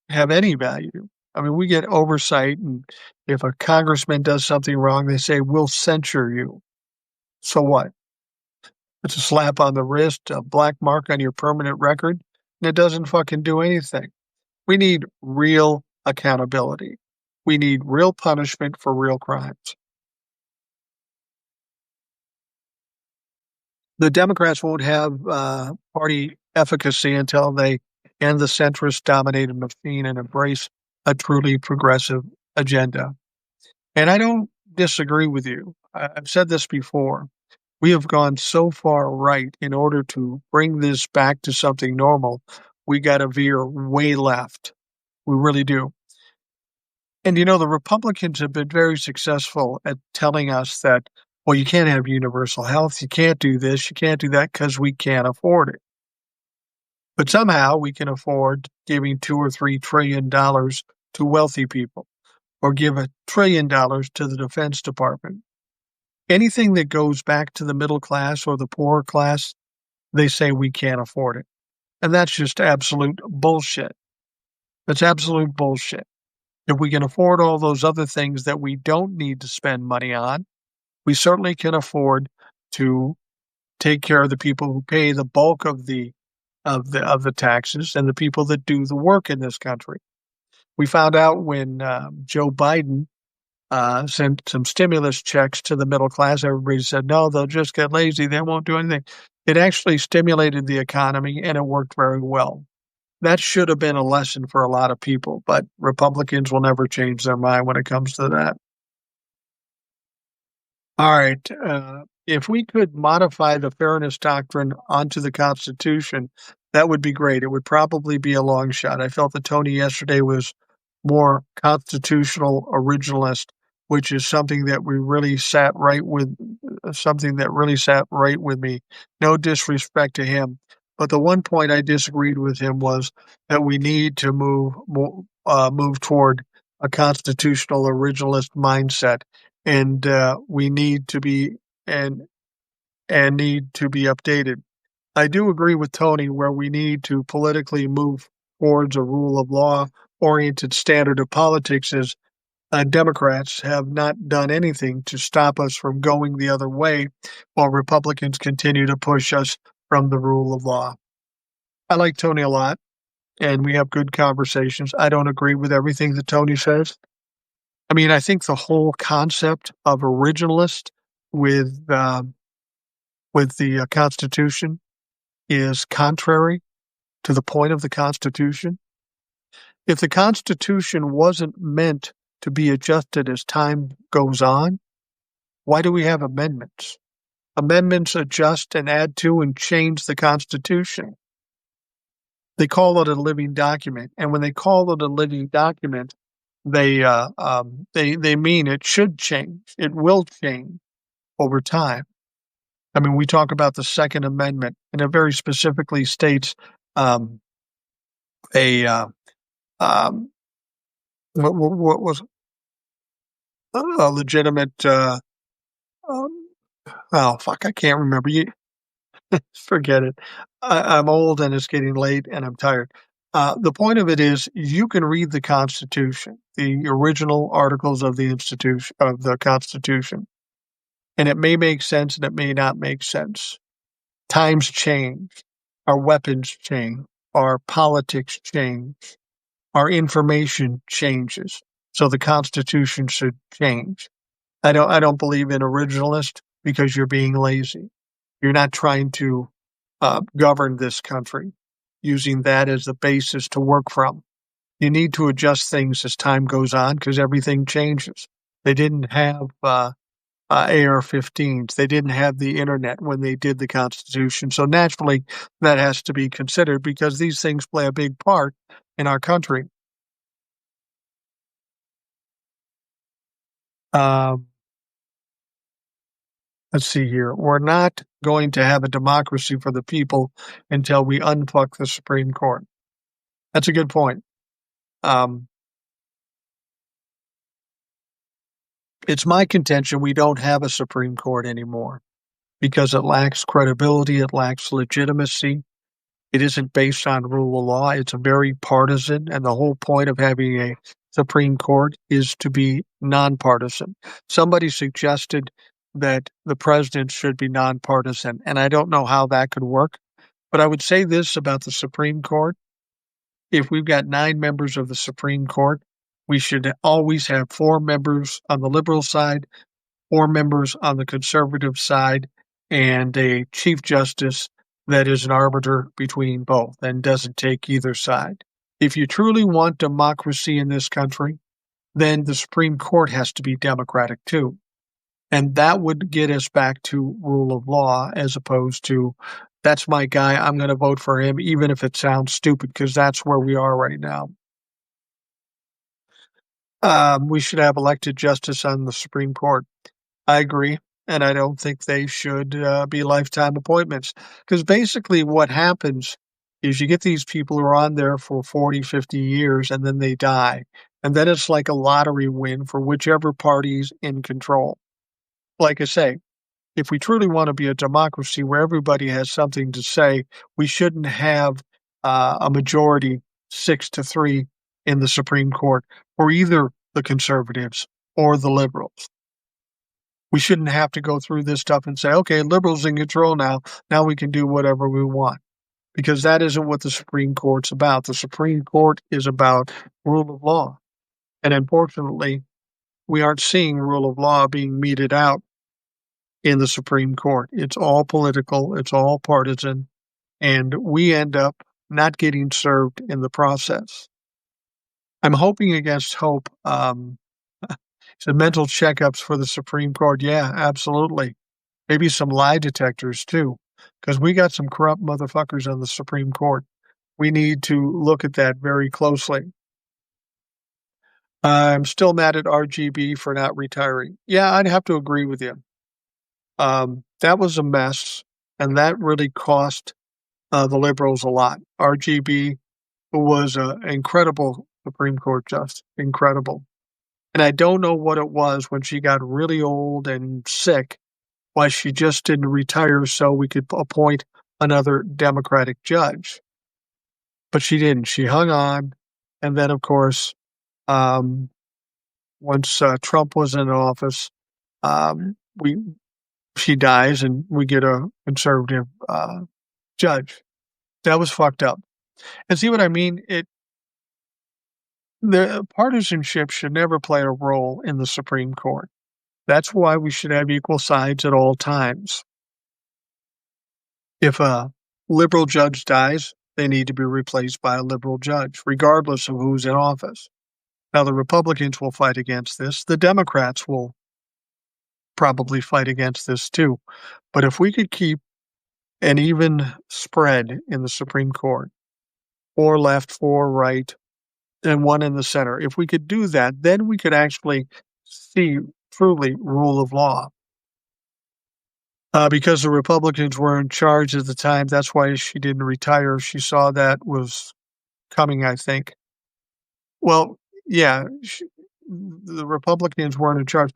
have any value. I mean, we get oversight, and if a congressman does something wrong, they say, we'll censure you. So what? It's a slap on the wrist, a black mark on your permanent record, and it doesn't fucking do anything. We need real accountability. We need real punishment for real crimes. The Democrats won't have party efficacy until they end the centrist-dominated machine and embrace a truly progressive agenda. And I don't disagree with you. I've said this before. We have gone so far right in order to bring this back to something normal. We got to veer way left. We really do. And, you know, the Republicans have been very successful at telling us that, well, you can't have universal health. You can't do this. You can't do that because we can't afford it. But somehow we can afford giving $2 or $3 trillion to wealthy people or give $1 trillion to the Defense Department. Anything that goes back to the middle class or the poor class, they say we can't afford it. And that's just absolute bullshit. That's absolute bullshit. If we can afford all those other things that we don't need to spend money on, we certainly can afford to take care of the people who pay the bulk of the taxes and the people that do the work in this country. We found out when Joe Biden sent some stimulus checks to the middle class, everybody said, no, they'll just get lazy. They won't do anything. It actually stimulated the economy, and it worked very well. That should have been a lesson for a lot of people, but Republicans will never change their mind when it comes to that. All right. If we could modify the fairness doctrine onto the Constitution, That would be great. It would probably be a long shot. I felt that Tony yesterday was more constitutional originalist, which is something that we really sat right with something that really sat right with me. No disrespect to him. But the one point I disagreed with him was that we need to move toward a constitutional originalist mindset, and we need to be and need to be updated. I do agree with Tony where we need to politically move towards a rule of law oriented standard of politics as Democrats have not done anything to stop us from going the other way while Republicans continue to push us from the rule of law. I like Tony a lot and we have good conversations. I don't agree with everything that Tony says. I mean, I think the whole concept of originalist with the Constitution is contrary to the point of the Constitution. If the Constitution wasn't meant to be adjusted as time goes on, why do we have amendments? Amendments adjust and add to and change the Constitution. They call it a living document, and when they call it a living document, they mean it should change. It will change over time. I mean, we talk about the Second Amendment, and it very specifically states um, a what was a legitimate. Um, oh fuck, I can't remember. You forget it. I'm old and it's getting late, and I'm tired. The point of it is, you can read the Constitution, the original articles of the institution of the Constitution, and it may make sense and it may not make sense. Times change, our weapons change, our politics change, our information changes. So the Constitution should change. I don't believe in originalist because you're being lazy. You're not trying to govern this country using that as the basis to work from. You need to adjust things as time goes on because everything changes. They didn't have AR-15s. They didn't have the internet when they did the Constitution. So naturally, that has to be considered because these things play a big part in our country. Um, let's see here. We're not going to have a democracy for the people until we unplug the Supreme Court. That's a good point. Um, it's my contention we don't have a Supreme Court anymore because it lacks credibility, it lacks legitimacy. It isn't based on rule of law. It's very partisan, and the whole point of having a Supreme Court is to be nonpartisan. Somebody suggested that the president should be nonpartisan, and I don't know how that could work. But I would say this about the Supreme Court. If we've got 9 members of the Supreme Court, we should always have 4 members on the liberal side, 4 members on the conservative side, and a Chief Justice that is an arbiter between both and doesn't take either side. If you truly want democracy in this country, then the Supreme Court has to be democratic too. And that would get us back to rule of law as opposed to, that's my guy, I'm going to vote for him, even if it sounds stupid, because that's where we are right now. We should have elected justice on the Supreme Court. I agree. And I don't think they should be lifetime appointments. Because basically what happens is you get these people who are on there for 40, 50 years, and then they die. And then it's like a lottery win for whichever party's in control. Like I say, if we truly want to be a democracy where everybody has something to say, we shouldn't have a majority 6-3 in the Supreme Court for either the conservatives or the liberals. We shouldn't have to go through this stuff and say, okay, liberals in control now. Now we can do whatever we want. Because that isn't what the Supreme Court's about. The Supreme Court is about rule of law. And unfortunately, we aren't seeing rule of law being meted out in the Supreme Court. It's all political, it's all partisan, and we end up not getting served in the process. I'm hoping against hope. Some mental checkups for the Supreme Court. Yeah, absolutely. Maybe some lie detectors too. because we got some corrupt motherfuckers on the Supreme Court. We need to look at that very closely. I'm still mad at RGB for not retiring. Yeah, I'd have to agree with you. That was a mess, and that really cost the liberals a lot. RGB was an incredible Supreme Court justice, incredible. And I don't know what it was when she got really old and sick, why she just didn't retire so we could appoint another Democratic judge. But she didn't. She hung on. And then, of course, um, once Trump was in office, we she dies and we get a conservative judge. That was fucked up. And see what I mean? The partisanship should never play a role in the Supreme Court. That's why we should have equal sides at all times. If a liberal judge dies, they need to be replaced by a liberal judge, regardless of who's in office. Now, the Republicans will fight against this. The Democrats will probably fight against this too. But if we could keep an even spread in the Supreme Court, 4 left, 4 right, and 1 in the center, if we could do that, then we could actually see truly rule of law. Because the Republicans were in charge at the time, that's why she didn't retire. She saw that was coming, I think. Well, yeah, the Republicans weren't in charge.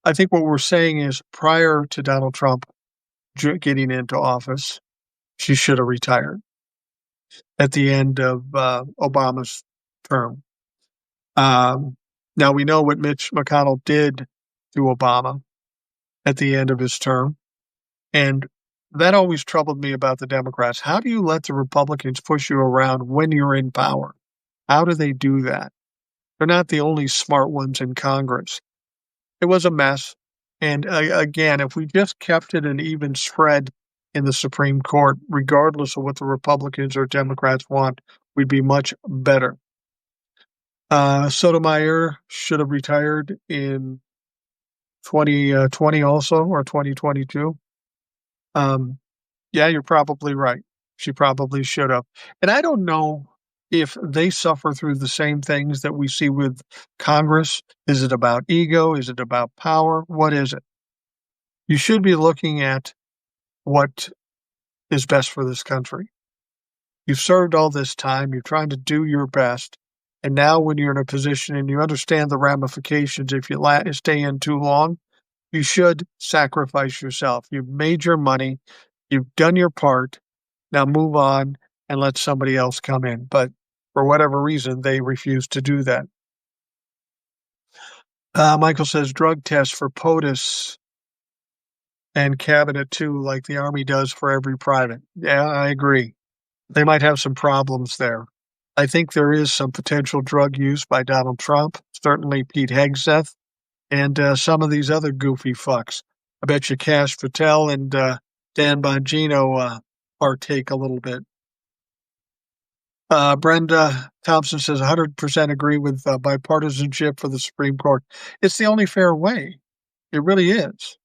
I think what we're saying is prior to Donald Trump getting into office, she should have retired at the end of Obama's term. Now we know what Mitch McConnell did to Obama at the end of his term, and that always troubled me about the Democrats. How do you let the Republicans push you around when you're in power? How do they do that? They're not the only smart ones in Congress. It was a mess. And again, if we just kept it an even spread in the Supreme Court, regardless of what the Republicans or Democrats want, we'd be much better. Sotomayor should have retired in 2020 also, or 2022. Yeah, you're probably right. She probably should have. And I don't know if they suffer through the same things that we see with Congress. Is it about ego? Is it about power? What is it? You should be looking at what is best for this country. You've served all this time. You're trying to do your best. And now when you're in a position and you understand the ramifications, if you stay in too long, you should sacrifice yourself. You've made your money. You've done your part. Now move on and let somebody else come in. But for whatever reason, they refuse to do that. Michael says drug tests for POTUS and cabinet too, like the Army does for every private. Yeah, I agree. They might have some problems there. I think there is some potential drug use by Donald Trump, certainly Pete Hegseth, and some of these other goofy fucks. I bet you Cash Patel and Dan Bongino partake a little bit. Brenda Thompson says 100% agree with bipartisanship for the Supreme Court. It's the only fair way. It really is.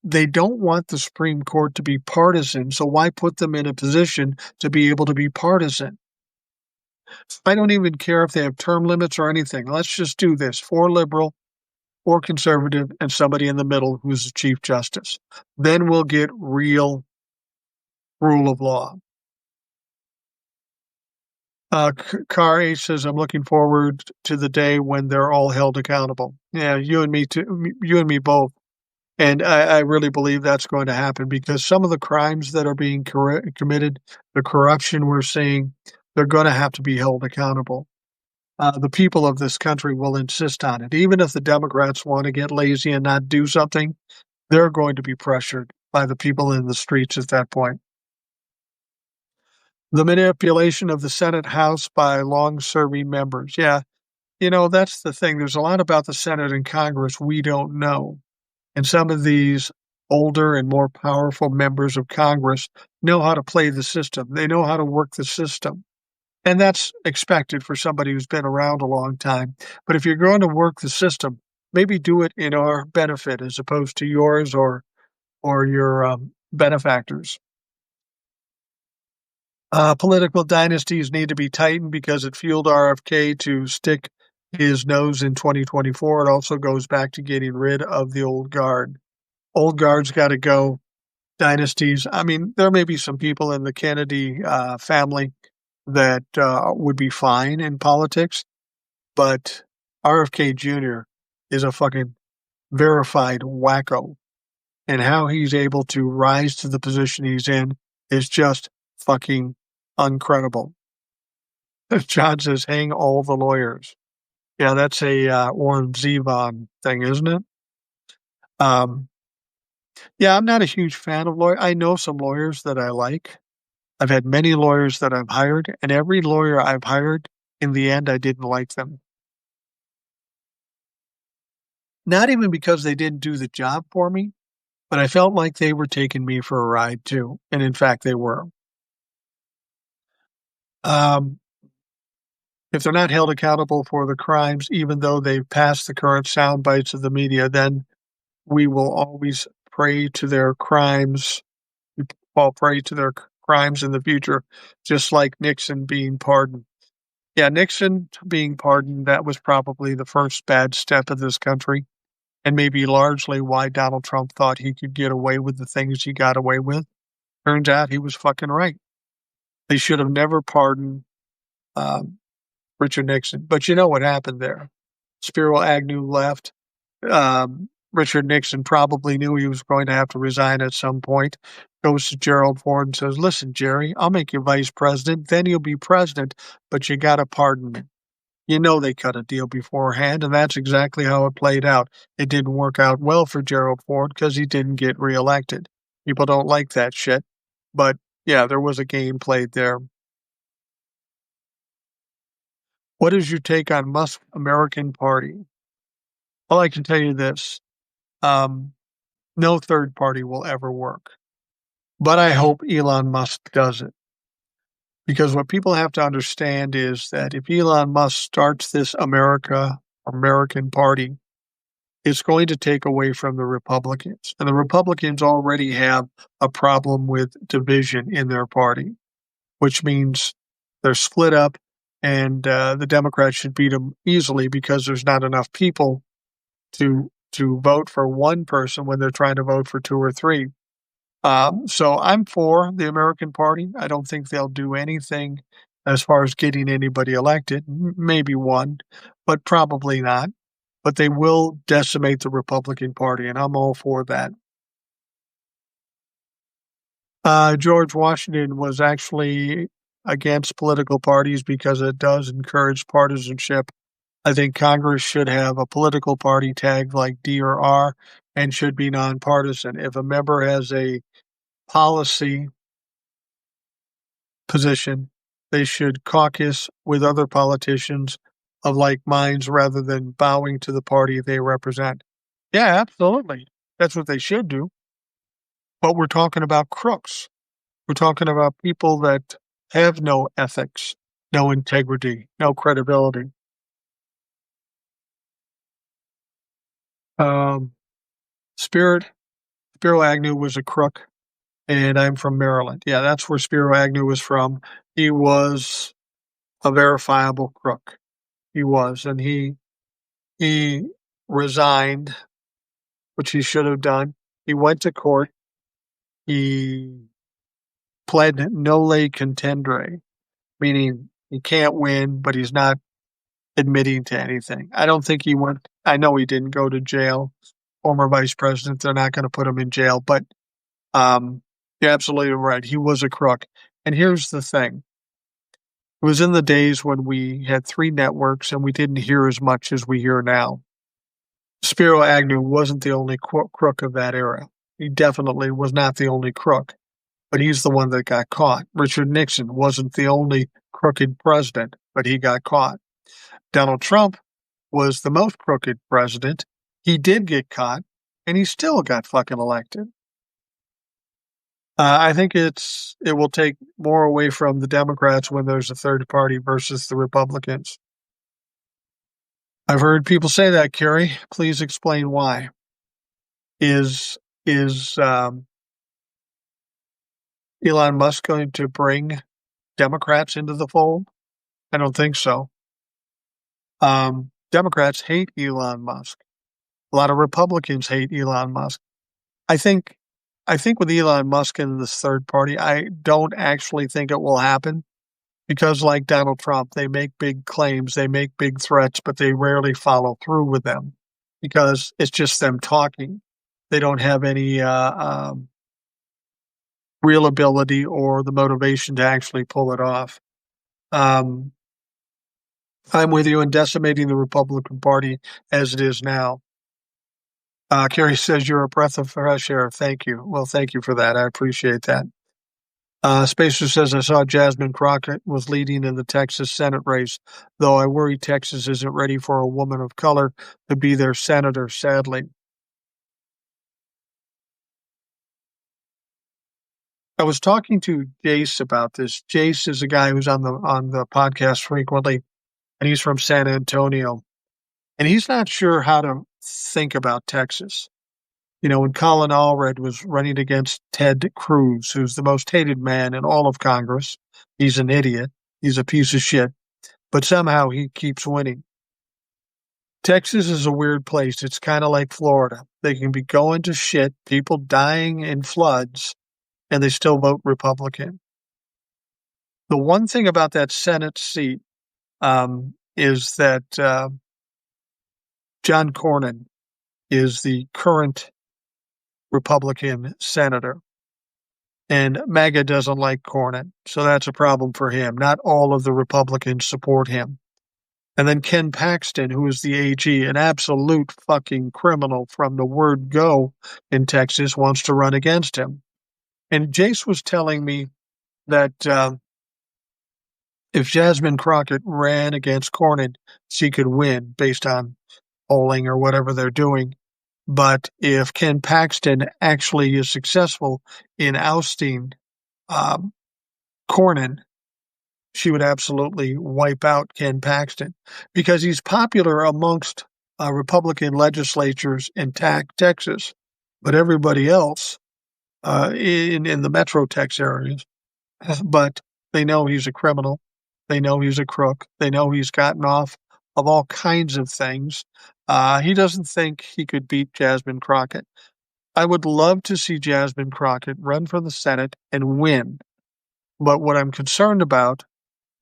They don't want the Supreme Court to be partisan, so why put them in a position to be able to be partisan? I don't even care if they have term limits or anything. Let's just do this. 4 liberal, 4 conservative, and somebody in the middle who's the Chief Justice. Then we'll get real rule of law. Car H says, I'm looking forward to the day when they're all held accountable. Yeah, you and me too, you and me both. And I really believe that's going to happen because some of the crimes that are being committed, the corruption we're seeing, they're going to have to be held accountable. The people of this country will insist on it. Even if the Democrats want to get lazy and not do something, they're going to be pressured by the people in the streets at that point. The manipulation of the Senate House by long-serving members. Yeah, that's the thing. There's a lot about the Senate and Congress we don't know. And some of these older and more powerful members of Congress know how to play the system. They know how to work the system. And that's expected for somebody who's been around a long time. But if you're going to work the system, maybe do it in our benefit as opposed to yours or your benefactors. Political dynasties need to be tightened because it fueled RFK to stick his nose in 2024. It also goes back to getting rid of the old guard. Old guard's got to go. Dynasties. I mean, there may be some people in the Kennedy family that would be fine in politics, but RFK Jr. is a fucking verified wacko. And how he's able to rise to the position he's in is just fucking uncredible. John says, hang all the lawyers. Yeah, that's a Warren Zevon thing, isn't it? Yeah, I'm not a huge fan of lawyers. I know some lawyers that I like. I've had many lawyers that I've hired, and every lawyer I've hired, in the end, I didn't like them. Not even because they didn't do the job for me, but I felt like they were taking me for a ride too. And in fact, they were. Um, if they're not held accountable for the crimes, even though they've passed the current sound bites of the media, then we will always pray to their crimes. We fall prey to their crimes in the future, just like Nixon being pardoned. Yeah, Nixon being pardoned, that was probably the first bad step of this country, and maybe largely why Donald Trump thought he could get away with the things he got away with. Turns out he was fucking right. They should have never pardoned um, Richard Nixon. But you know what happened there? Spiro Agnew left. Richard Nixon probably knew he was going to have to resign at some point. Goes to Gerald Ford and says, listen, Jerry, I'll make you vice president. Then you'll be president, but you got to pardon me. You know they cut a deal beforehand, and that's exactly how it played out. It didn't work out well for Gerald Ford because he didn't get reelected. People don't like that shit. But yeah, there was a game played there. What is your take on Musk's American Party? Well, I can tell you this. No third party will ever work. But I hope Elon Musk does it. Because what people have to understand is that if Elon Musk starts this American Party, it's going to take away from the Republicans. And the Republicans already have a problem with division in their party, which means they're split up, and the Democrats should beat them easily because there's not enough people to vote for one person when they're trying to vote for two or three. So I'm for the American Party. I don't think they'll do anything as far as getting anybody elected, maybe one, but probably not. But they will decimate the Republican Party, and I'm all for that. George Washington was actually against political parties because it does encourage partisanship. I think Congress should have a political party tag like D or R and should be nonpartisan. If a member has a policy position, they should caucus with other politicians of like minds rather than bowing to the party they represent. Yeah, absolutely. That's what they should do. But we're talking about crooks. We're talking about people that have no ethics, no integrity, no credibility. Um, Spirit Spiro Agnew was a crook, and I'm from Maryland. Yeah, that's where Spiro Agnew was from. He was a verifiable crook. He was, and he resigned, which he should have done. He went to court. He pled nolle contendere, meaning he can't win, but he's not admitting to anything. I don't think he went. I know he didn't go to jail. Former vice president, they're not going to put him in jail, but you're absolutely right. He was a crook. And here's the thing. It was in the days when we had three networks and we didn't hear as much as we hear now. Spiro Agnew wasn't the only crook of that era. He definitely was not the only crook, but he's the one that got caught. Richard Nixon wasn't the only crooked president, but he got caught. Donald Trump was the most crooked president. He did get caught, and he still got fucking elected. I think it will take more away from the Democrats when there's a third party versus the Republicans. I've heard people say that, Kerry. Please explain why. Is Elon Musk going to bring Democrats into the fold? I don't think so. Democrats hate Elon Musk. A lot of Republicans hate Elon Musk. I think I think with Elon Musk and this third party, I don't actually think it will happen because like Donald Trump, they make big claims, they make big threats, but they rarely follow through with them because it's just them talking. They don't have any real ability or the motivation to actually pull it off. Um, I'm with you in decimating the Republican Party as it is now. Kerry says you're a breath of fresh air. Thank you. Well, thank you for that. I appreciate that. Spacer says I saw Jasmine Crockett was leading in the Texas Senate race, though I worry Texas isn't ready for a woman of color to be their senator, sadly. I was talking to Jace about this. Jace is a guy who's on the podcast frequently, and he's from San Antonio. And he's not sure how to think about Texas. You know, when Colin Allred was running against Ted Cruz, who's the most hated man in all of Congress, he's an idiot. He's a piece of shit. But somehow he keeps winning. Texas is a weird place. It's kind of like Florida. They can be going to shit, people dying in floods, and they still vote Republican. The one thing about that Senate seat is that John Cornyn is the current Republican senator. And MAGA doesn't like Cornyn, so that's a problem for him. Not all of the Republicans support him. And then Ken Paxton, who is the AG, an absolute fucking criminal from the word go in Texas, wants to run against him. And Jace was telling me that if Jasmine Crockett ran against Cornyn, she could win based on polling or whatever they're doing. But if Ken Paxton actually is successful in ousting Cornyn, she would absolutely wipe out Ken Paxton because he's popular amongst Republican legislatures in Texas, but everybody else in the Metro Tex areas, but they know he's a criminal. They know he's a crook. They know he's gotten off of all kinds of things. He doesn't think he could beat Jasmine Crockett. I would love to see Jasmine Crockett run for the Senate and win. But what I'm concerned about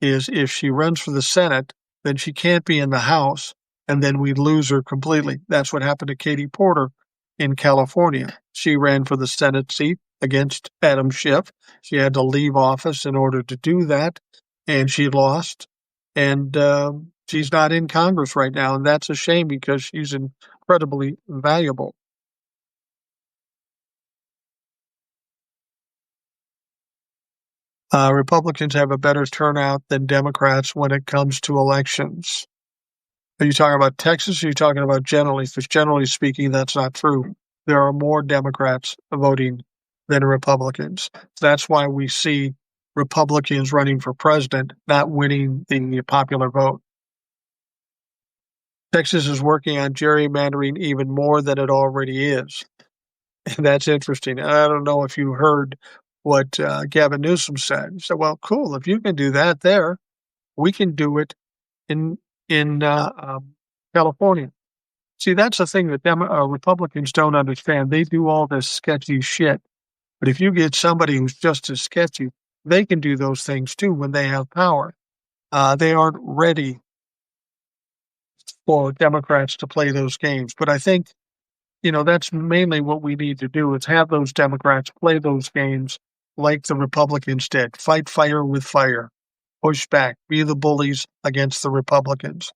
is if she runs for the Senate, then she can't be in the House, and then we'd lose her completely. That's what happened to Katie Porter in California. She ran for the Senate seat against Adam Schiff. She had to leave office in order to do that, and she lost. And she's not in Congress right now, and that's a shame because she's incredibly valuable. Republicans have a better turnout than Democrats when it comes to elections. Are you talking about Texas or are you talking about generally? Because generally speaking, that's not true. There are more Democrats voting than Republicans. That's why we see Republicans running for president, not winning the popular vote. Texas is working on gerrymandering even more than it already is. And that's interesting. I don't know if you heard what Gavin Newsom said. He said, well, cool. If you can do that there, we can do it in California. See, that's the thing that Republicans don't understand. They do all this sketchy shit. But if you get somebody who's just as sketchy, they can do those things too when they have power. They aren't ready for Democrats to play those games. But I think, that's mainly what we need to do is have those Democrats play those games like the Republicans did. Fight fire with fire. Push back. Be the bullies against the Republicans.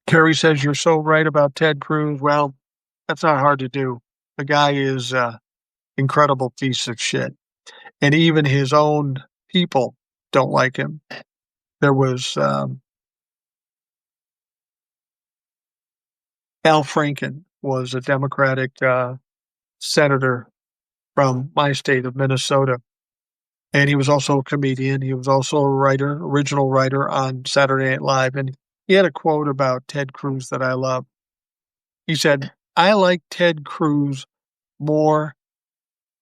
Kerry says you're so right about Ted Cruz. Well, that's not hard to do. The guy is an incredible piece of shit. And even his own people don't like him. There was Al Franken was a Democratic senator from my state of Minnesota. And he was also a comedian. He was also a writer, original writer on Saturday Night Live. And he had a quote about Ted Cruz that I love. He said, I like Ted Cruz more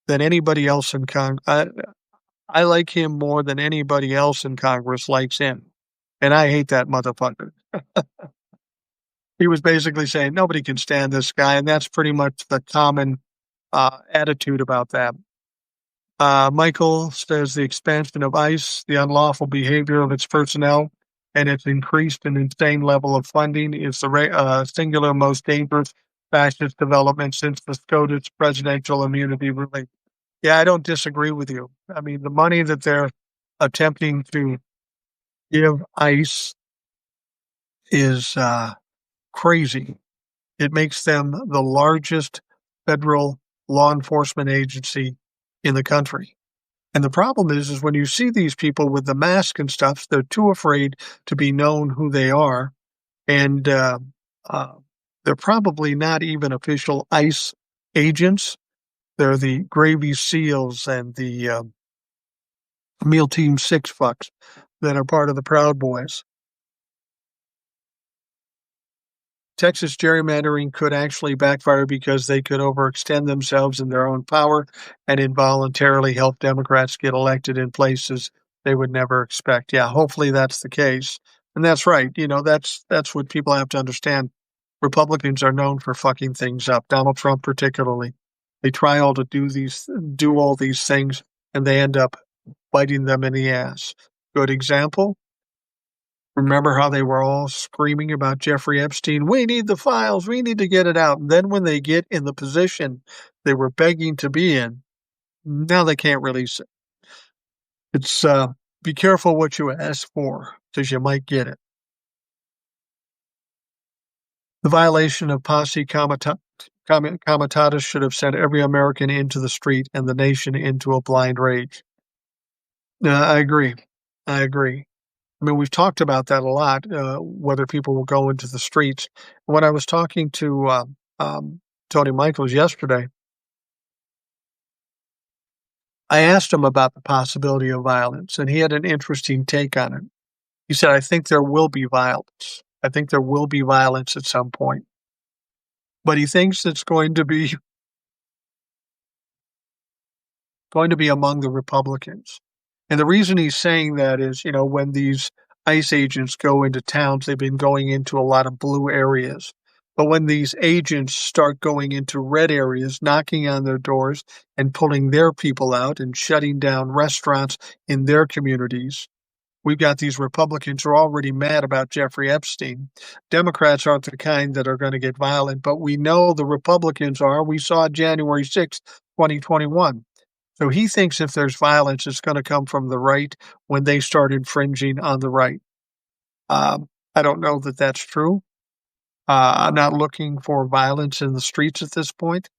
than anybody else in I like him more than anybody else in Congress likes him, and I hate that motherfucker. He was basically saying, "Nobody can stand this guy," and that's pretty much the common, attitude about that. Michael says the expansion of ICE, the unlawful behavior of its personnel, and its increased and insane level of funding is the singular most dangerous fascist development since the SCOTUS presidential immunity ruling. Yeah, I don't disagree with you. I mean, the money that they're attempting to give ICE is crazy. It makes them the largest federal law enforcement agency in the country. And the problem is when you see these people with the mask and stuff, they're too afraid to be known who they are, and uh, they're probably not even official ICE agents. They're the Gravy SEALs and the Meal Team Six fucks that are part of the Proud Boys. Texas gerrymandering could actually backfire because they could overextend themselves in their own power and involuntarily help Democrats get elected in places they would never expect. Yeah, hopefully that's the case. And that's right. That's what people have to understand. Republicans are known for fucking things up. Donald Trump particularly. They try all to do all these things and they end up biting them in the ass. Good example, remember how they were all screaming about Jeffrey Epstein? We need the files. We need to get it out. And then when they get in the position they were begging to be in, now they can't release it. It's be careful what you ask for because you might get it. The violation of posse comitatus should have sent every American into the street and the nation into a blind rage. I agree. I agree. I mean, we've talked about that a lot, whether people will go into the streets. When I was talking to Tony Michaels yesterday, I asked him about the possibility of violence, and he had an interesting take on it. He said, I think there will be violence. I think there will be violence at some point. But he thinks it's going to be among the Republicans. And the reason he's saying that is, when these ICE agents go into towns, they've been going into a lot of blue areas. But when these agents start going into red areas, knocking on their doors and pulling their people out and shutting down restaurants in their communities, we've got these Republicans who are already mad about Jeffrey Epstein. Democrats aren't the kind that are going to get violent, but we know the Republicans are. We saw January 6th, 2021. So he thinks if there's violence, it's going to come from the right when they start infringing on the right. I don't know that that's true. I'm not looking for violence in the streets at this point.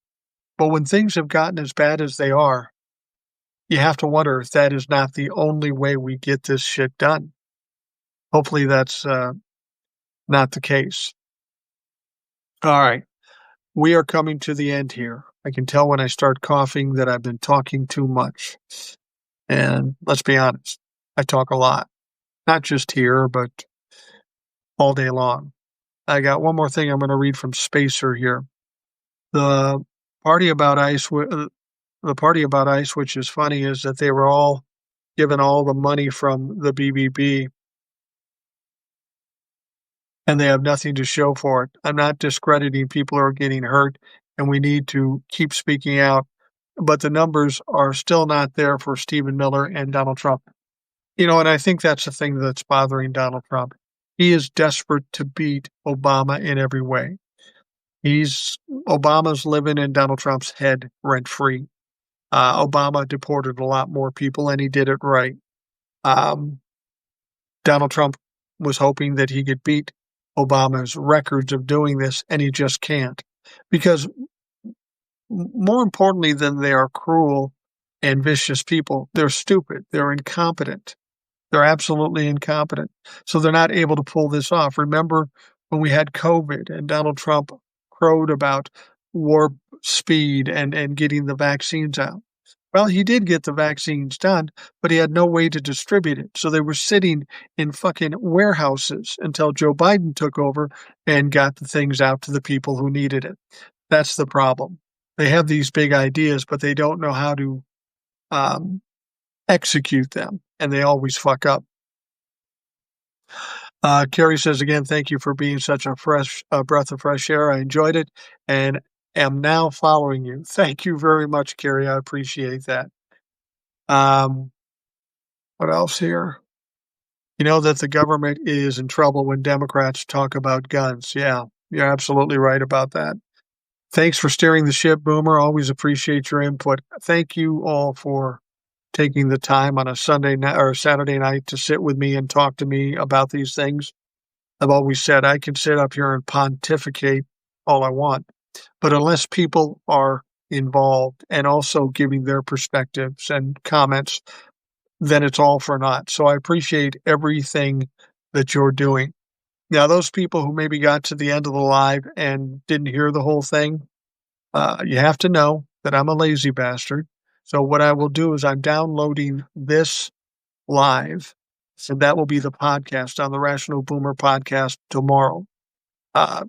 But when things have gotten as bad as they are, you have to wonder if that is not the only way we get this shit done. Hopefully that's not the case. All right. We are coming to the end here. I can tell when I start coughing that I've been talking too much. And let's be honest, I talk a lot. Not just here, but all day long. I got one more thing I'm going to read from Spacer here. The party about ICE, which is funny, is that they were all given all the money from the BBB, and they have nothing to show for it. I'm not discrediting people who are getting hurt, and we need to keep speaking out, but the numbers are still not there for Stephen Miller and Donald Trump. And I think that's the thing that's bothering Donald Trump. He is desperate to beat Obama in every way. Obama's living in Donald Trump's head rent-free. Obama deported a lot more people, and he did it right. Donald Trump was hoping that he could beat Obama's records of doing this, and he just can't. Because more importantly than they are cruel and vicious people, they're stupid. They're incompetent. They're absolutely incompetent. So they're not able to pull this off. Remember when we had COVID and Donald Trump crowed about warp speed and getting the vaccines out? Well, he did get the vaccines done, but he had no way to distribute it. So they were sitting in fucking warehouses until Joe Biden took over and got the things out to the people who needed it. That's the problem. They have these big ideas, but they don't know how to um, execute them, and they always fuck up. Carrie says again, thank you for being such a fresh breath of fresh air. I enjoyed it and am now following you. Thank you very much, Carrie. I appreciate that. Um, what else here? You know that the government is in trouble when Democrats talk about guns. Yeah, you're absolutely right about that. Thanks for steering the ship, Boomer. Always appreciate your input. Thank you all for taking the time on a Sunday night or Saturday night to sit with me and talk to me about these things. I've always said I can sit up here and pontificate all I want, but unless people are involved and also giving their perspectives and comments, then it's all for naught. So I appreciate everything that you're doing. Now, those people who maybe got to the end of the live and didn't hear the whole thing, you have to know that I'm a lazy bastard. So what I will do is I'm downloading this live, so that will be the podcast on the Rational Boomer podcast tomorrow.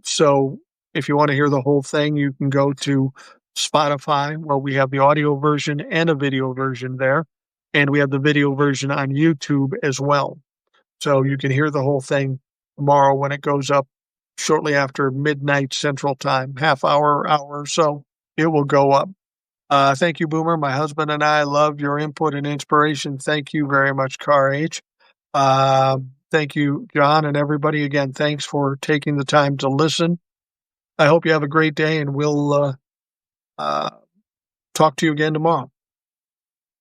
So if you want to hear the whole thing, you can go to Spotify. Well, we have the audio version and a video version there, and we have the video version on YouTube as well. So you can hear the whole thing tomorrow when it goes up shortly after midnight Central Time, half hour or so. It will go up. Thank you, Boomer. My husband and I love your input and inspiration. Thank you very much, Car H. Thank you, John, and everybody. Again, thanks for taking the time to listen. I hope you have a great day, and we'll talk to you again tomorrow.